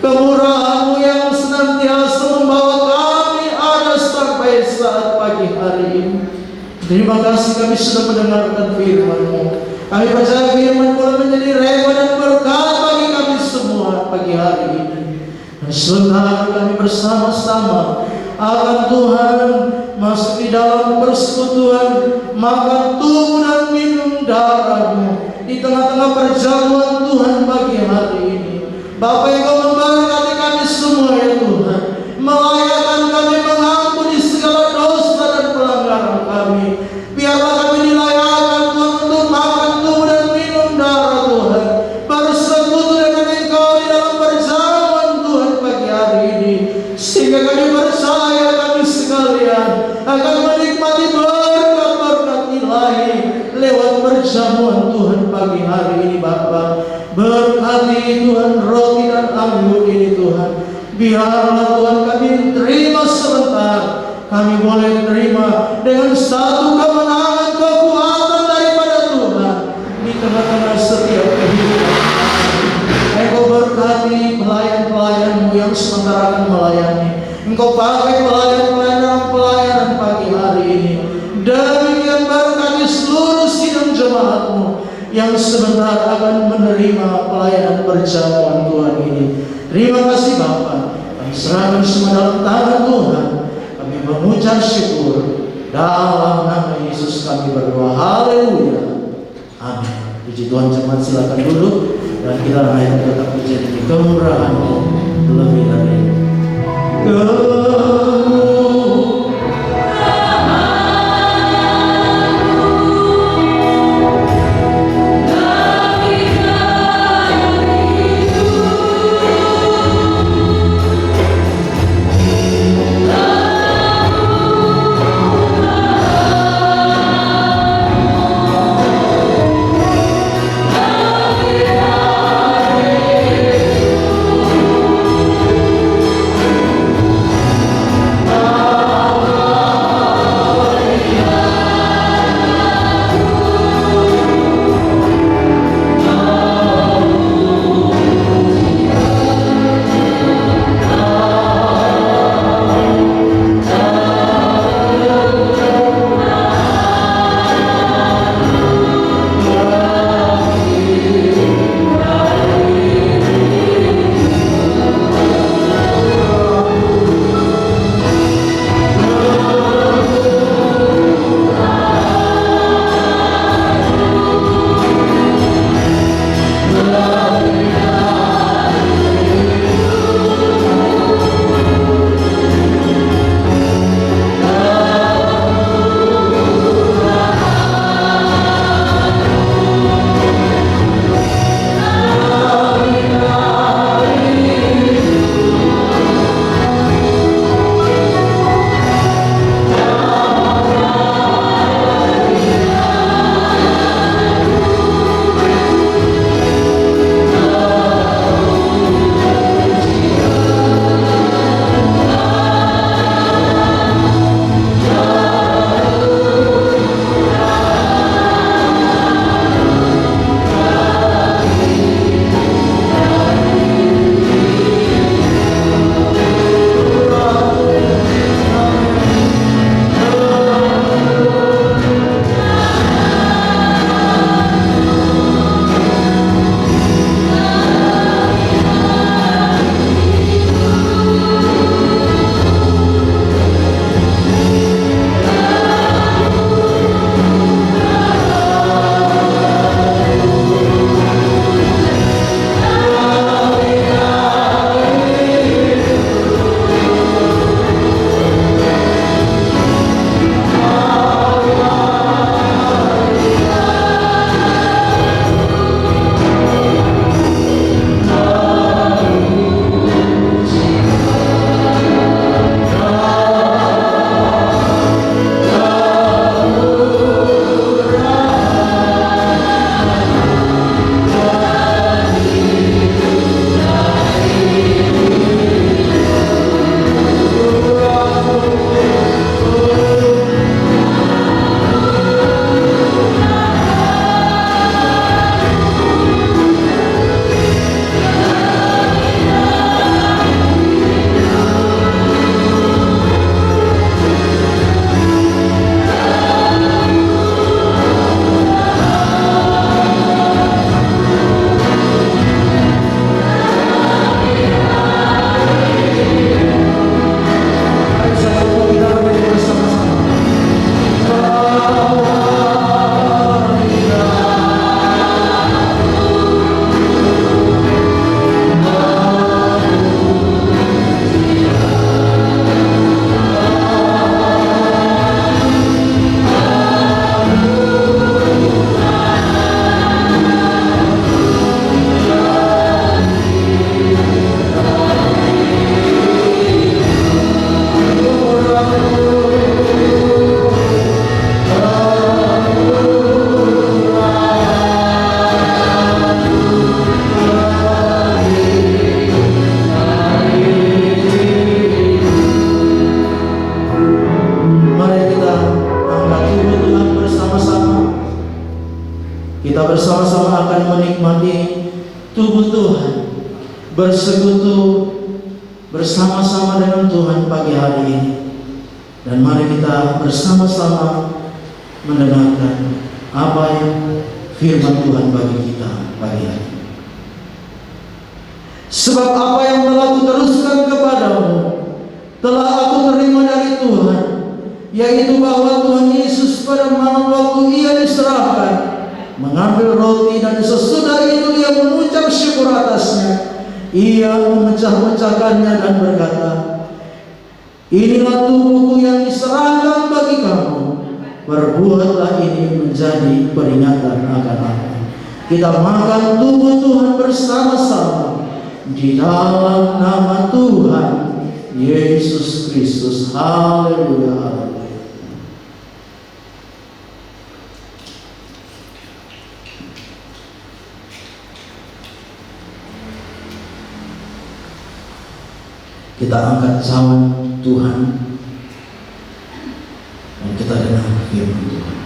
Kemurahan-Mu yang senantiasa membawa kami ada sampai saat pagi hari ini. Terima kasih kami sudah mendengarkan firman-Mu. Kami percaya firman boleh menjadi rema dan berkat bagi kami semua pagi hari ini. Dan sebentar kami bersama-sama akan Tuhan masuk di dalam persekutuan, makan tubuh dan minum darah-Mu di tengah-tengah perjamuan Tuhan pagi hari ini. Bapa yang Kau memberkati kami semua ya Tuhan, melayakan kami, mengampuni segala dosa dan pelanggaran kami. Biarlah kami dilayakan Tuhan untuk makan tubuh dan minum darah Tuhan, bersekutu dengan Engkau di dalam perjamuan Tuhan pagi hari ini, sehingga kami percaya kami sekalian akan menikmati berkat-berkat ilahi lewat perjamuan Tuhan pagi hari ini. Bapa, berkati Tuhan roti dan anggur ini Tuhan. Biarlah Tuhan kami terima sebentar, kami boleh terima dengan satu kemenangan kekuatan daripada Tuhan di tengah-tengah setiap kehidupan. Engkau berkati pelayan-pelayan-Mu yang sementara akan melayani. Engkau pakai pelayan-pelayan dalam pelayanan pagi hari ini. Demikian berkati seluruh sidang jemaat-Mu yang sebentar akan menerima pelayanan perjamuan Tuhan ini. Terima kasih Bapa. Kami serahkan semua dalam tangan Tuhan. Kami mengucap syukur dalam nama Yesus kami berdoa. Haleluya. Amin. Puji Tuhan, jemaat silakan duduk dan kita naikkan tetap pujian ini. Kemurahan-Mu lebih dari bersama-sama akan menikmati tubuh Tuhan, bersekutu bersama-sama dengan Tuhan pagi hari ini. Dan mari kita bersama-sama mendengarkan apa yang firman Tuhan bagi kita pagi hari ini. Sebab apa yang telah aku teruskan kepadamu telah aku terima dari Tuhan, yaitu bahwa Tuhan Yesus pada malam waktu ia diserahkan mengambil roti, dan sesudah itu ia mengucap syukur atasnya. Ia memecah-mecahkannya dan berkata, inilah tubuhku yang diserahkan bagi kamu. Perbuatlah ini menjadi peringatan akan aku. Kita makan tubuh Tuhan bersama-sama di dalam nama Tuhan Yesus Kristus. Haleluya. Kita angkat cawan Tuhan dan kita dengar firman Tuhan.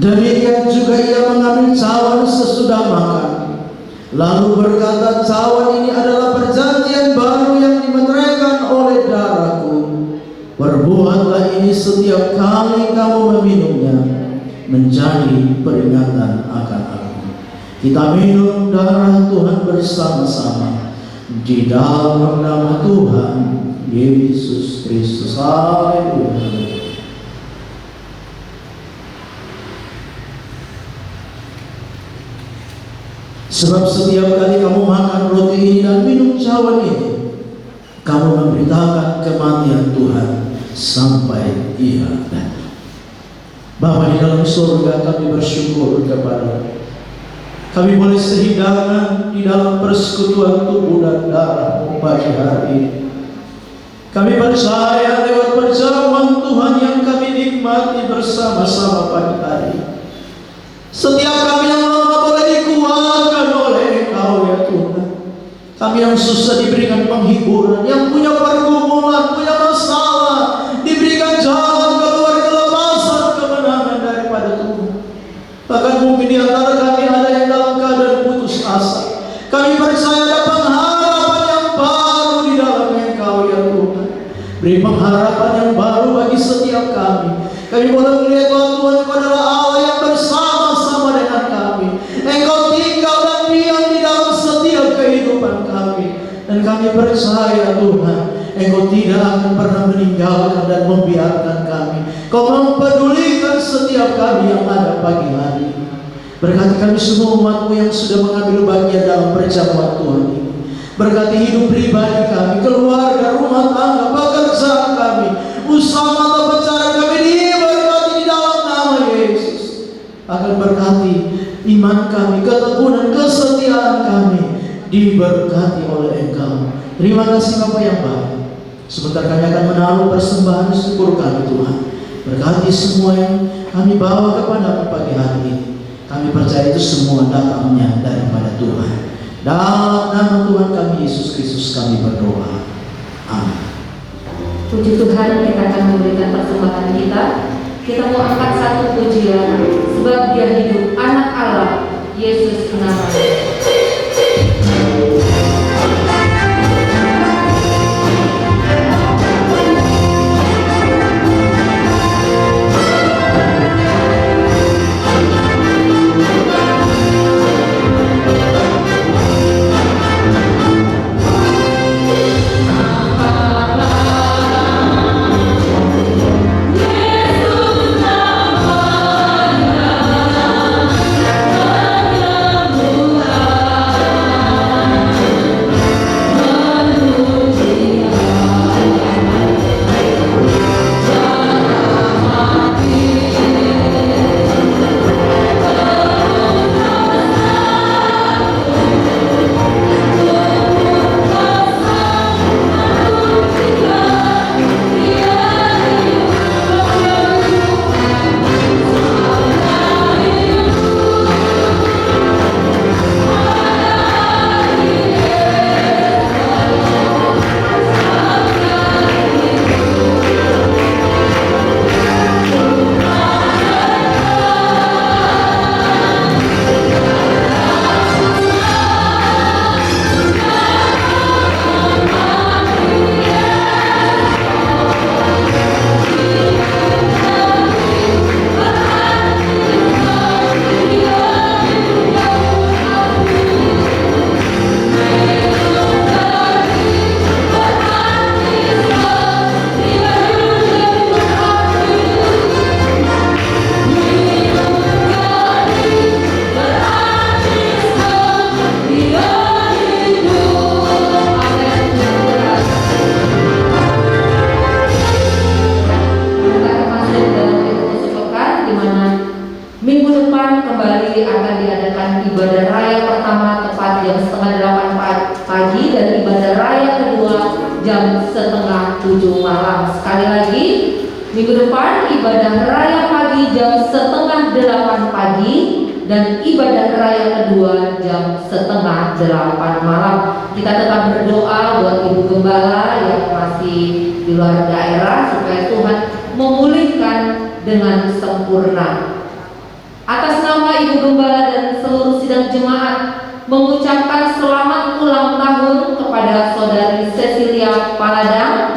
Demikian juga ia mengambil cawan sesudah makan, lalu berkata, cawan ini adalah perjanjian baru yang dimeteraikan oleh darahku. Perbuatlah ini setiap kali kamu meminumnya menjadi peringatan akan aku. Kita minum darah Tuhan bersama-sama di dalam nama Tuhan Yesus Kristus. Haleluya. Sebab setiap kali kamu makan roti ini dan minum cawan ini, kamu memberitakan kematian Tuhan sampai ia datang. Bapa di dalam surga, kami bersyukur kepada kami boleh sehidangan di dalam persekutuan tubuh dan darah pagi hari ini. Kami percaya lewat perjamuan Tuhan yang kami nikmati bersama-sama pagi hari, setiap kami yang lemah boleh dikuatkan oleh Engkau ya Tuhan. Kami yang susah diberikan penghiburan, yang punya pergumulan, punya masalah, diberikan jalan keluar, kelepasan, kemenangan daripada Tuhan. Bahkan mungkin di antara kami ada yang dalam keadaan putus asa. Kami percaya ada pengharapan yang baru di dalam Engkau ya Tuhan. Beri pengharapan yang baru bagi setiap kami. Kami boleh melihat bahwa Tuhan Engkau adalah Allah yang bersama-sama dengan kami. Engkau tinggal dan diam di dalam setiap kehidupan kami. Dan kami percaya Tuhan, Engkau tidak akan pernah meninggalkan dan membiarkan kami. Kau mempedulikan setiap kami yang ada pagi hari ini. Berkati kami semua umat-Mu yang sudah mengambil bagian dalam perjamuan Tuhan ini. Berkati hidup pribadi kami, keluarga, rumah tangga, pekerjaan kami, usaha mata pencarian kami diberkati di dalam nama Yesus. Akan berkati iman kami, ketekunan, kesetiaan kami diberkati oleh Engkau. Terima kasih Bapa yang baik. Sebentar kami akan menaruh persembahan syukur kami Tuhan. Berkati semua yang kami bawa kepada pagi hari ini. Kami percaya itu semua datangnya daripada Tuhan. Dalam nama Tuhan kami Yesus Kristus kami berdoa. Amin.
Puji Tuhan, kita akan memberikan persembahan kita. Kita mau angkat satu pujian, sebab Dia hidup, Anak Allah, Yesus namanya.
Tuhan
jam setengah 7 malam. Sekali lagi, minggu depan ibadah raya pagi jam setengah 8 pagi dan ibadah raya kedua jam setengah 8 malam. Kita tetap berdoa buat Ibu Gembala yang masih di luar daerah supaya Tuhan memulihkan dengan sempurna. Atas nama Ibu Gembala dan seluruh sidang jemaat mengucapkan selamat ulang tahun kepada Saudari Cecilia Paladang,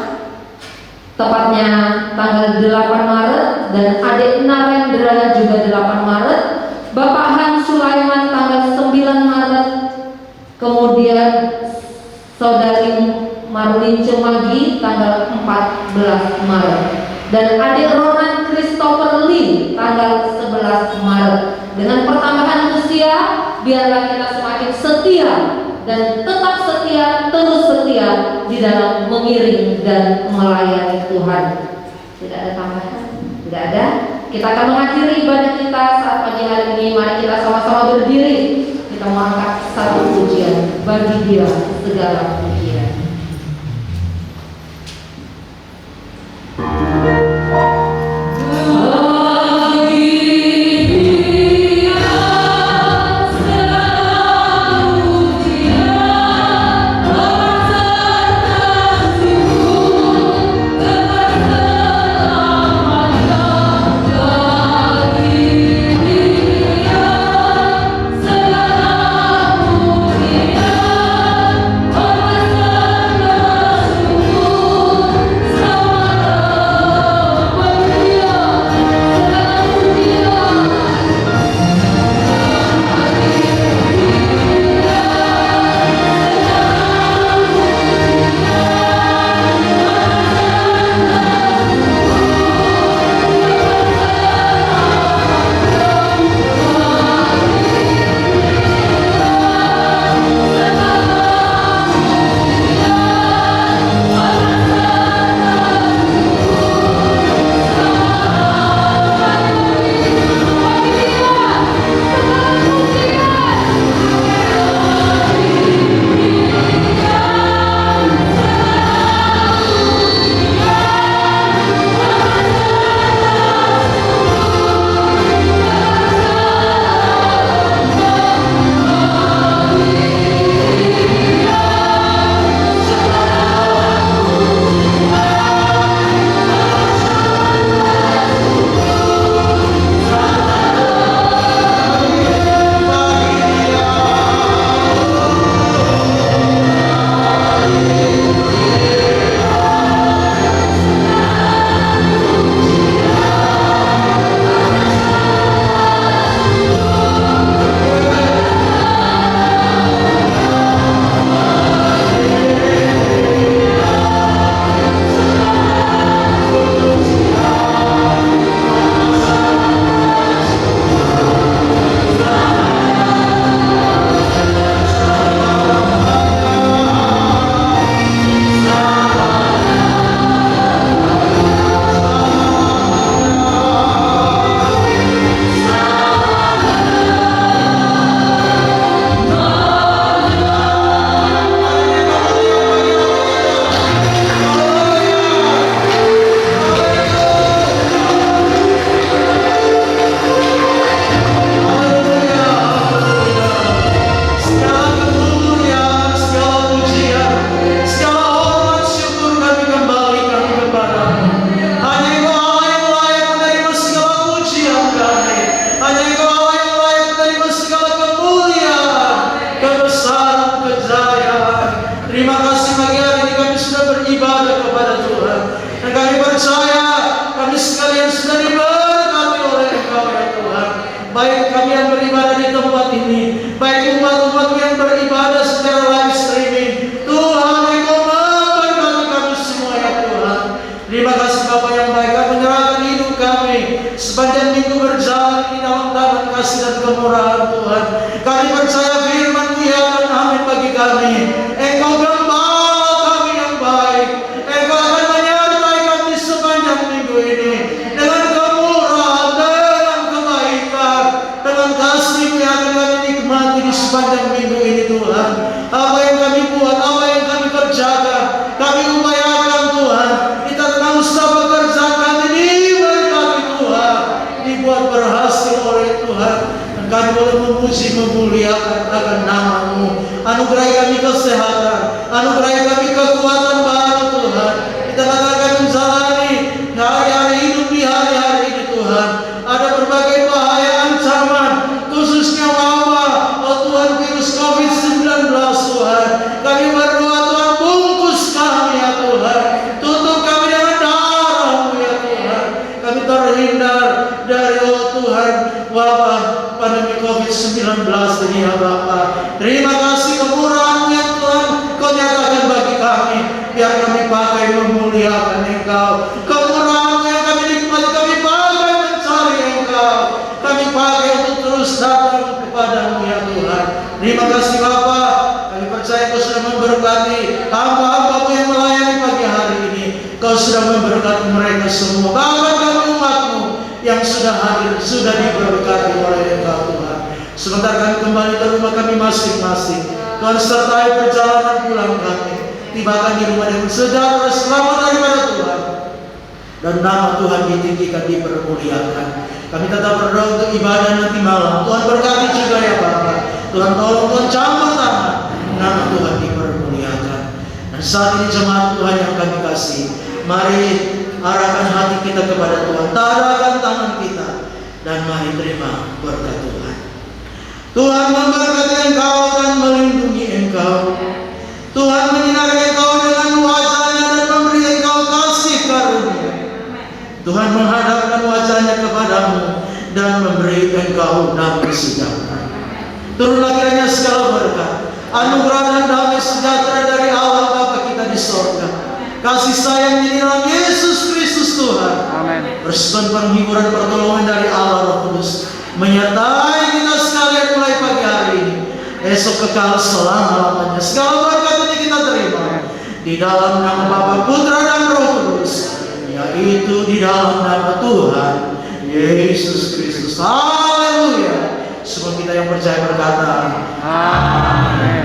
tepatnya tanggal 8 Maret, dan adik Narendra juga 8 Maret, Bapak Hans Sulaiman tanggal 9 Maret, kemudian Saudari Marlin Cemagi tanggal 14 Maret, dan adik Ronan Christopher Lee tanggal 11 Maret. Dengan pertambahan usia, biarlah kita semakin setia dan tetap setia, terus setia di dalam mengiring dan melayani Tuhan. Tidak ada tambahan? Tidak ada? Kita akan mengakhiri ibadah kita saat pagi hari ini. Mari kita sama-sama berdiri. Kita mengangkat satu pujian, bagi Dia segala pujian.
baik kami yang beribadah di tempat ini, baik umat-umat yang beribadah secara live streaming. Tuhan, Engkau memberkati kami semua ya Tuhan. Terima kasih Bapa yang baik, kami menyerahkan hidup kami sepanjang minggu berjalan di dalam tangan kasih dan kemurahan Tuhan. Kami percaya firman-Mu ya dan amin bagi kami. Engkau gembala kami yang baik. Engkau akan menyertai kami sepanjang minggu ini dengan kemurahan, dengan kebaikan, dengan kasih-Mu yang akan kami nikmati di sepanjang minggu ini Tuhan. Apa yang kami buat, apa yang kami kerjakan, kami memuji memuliakan akan nama-Mu. Anugerahi kami kesehatan, anugerahi kami kekuatan baru Tuhan. Di tengah-tengah kami menjalani hari-hari hidup di hari-hari ini Tuhan. Ada berbagai bahaya ancaman, khususnya wabah, oh Tuhan, virus COVID-19 Tuhan. Kami berdoa Tuhan, bungkus kami ya Tuhan. Tutup kami dengan darah-Mu ya Tuhan. Kami terhindar dari oh Tuhan wabah pandemi COVID-19 ini ya Bapa. Terima kasih kemurahan-Mu ya Tuhan, Kau nyatakan bagi kami, biar kami pakai memuliakan Engkau. Kemurahan-Mu yang kami nikmati, kami pakai mencari Engkau. Kami pakai untuk terus datang kepada-Mu ya Tuhan. Terima kasih Bapa. Kami percaya Kau sudah memberkati hamba-hamba-Mu yang melayani pagi hari ini. Kau sudah memberkati mereka semua. Bahkan kami umat-Mu yang sudah hadir, sudah diberkati oleh Engkau Tuhan. Sebentar kami kembali ke rumah kami masing-masing. Tuhan sertai perjalanan pulang kami. Tibakan di rumah dengan sejahtera selamat daripada Tuhan. Dan nama Tuhan ditinggikan, dipermuliakan. Kami tetap berdoa untuk ibadah nanti malam. Tuhan berkati juga ya Bapa. Tuhan tolong, Tuhan campur tangan. Nama Tuhan dipermuliakan. Dan saat ini jemaat Tuhan yang kami kasih, mari arahkan hati kita kepada Tuhan, tarakkan tangan kita, dan mari terima berkat Tuhan. Tuhan memberkati engkau dan melindungi engkau. Tuhan menyinari engkau dengan wajah-Nya dan memberi engkau kasih karunia. Tuhan menghadapkan wajah-Nya kepadamu dan memberi engkau damai sejahtera. Turunlah kiranya segala berkat, anugerah dan damai sejahtera dari Allah Bapa kita di sorga, kasih sayang di dalam Yesus Kristus Tuhan, amin, persekutuan penghiburan pertolongan dari Allah Roh Kudus menyertai kita sekalian mulai pagi hari ini, esok kekal selama-lamanya. Segala berkat ini kita terima di dalam nama Bapa, Putra dan Roh Kudus, yaitu di dalam nama Tuhan Yesus Kristus. Haleluya. Semua kita yang percaya berkata amin.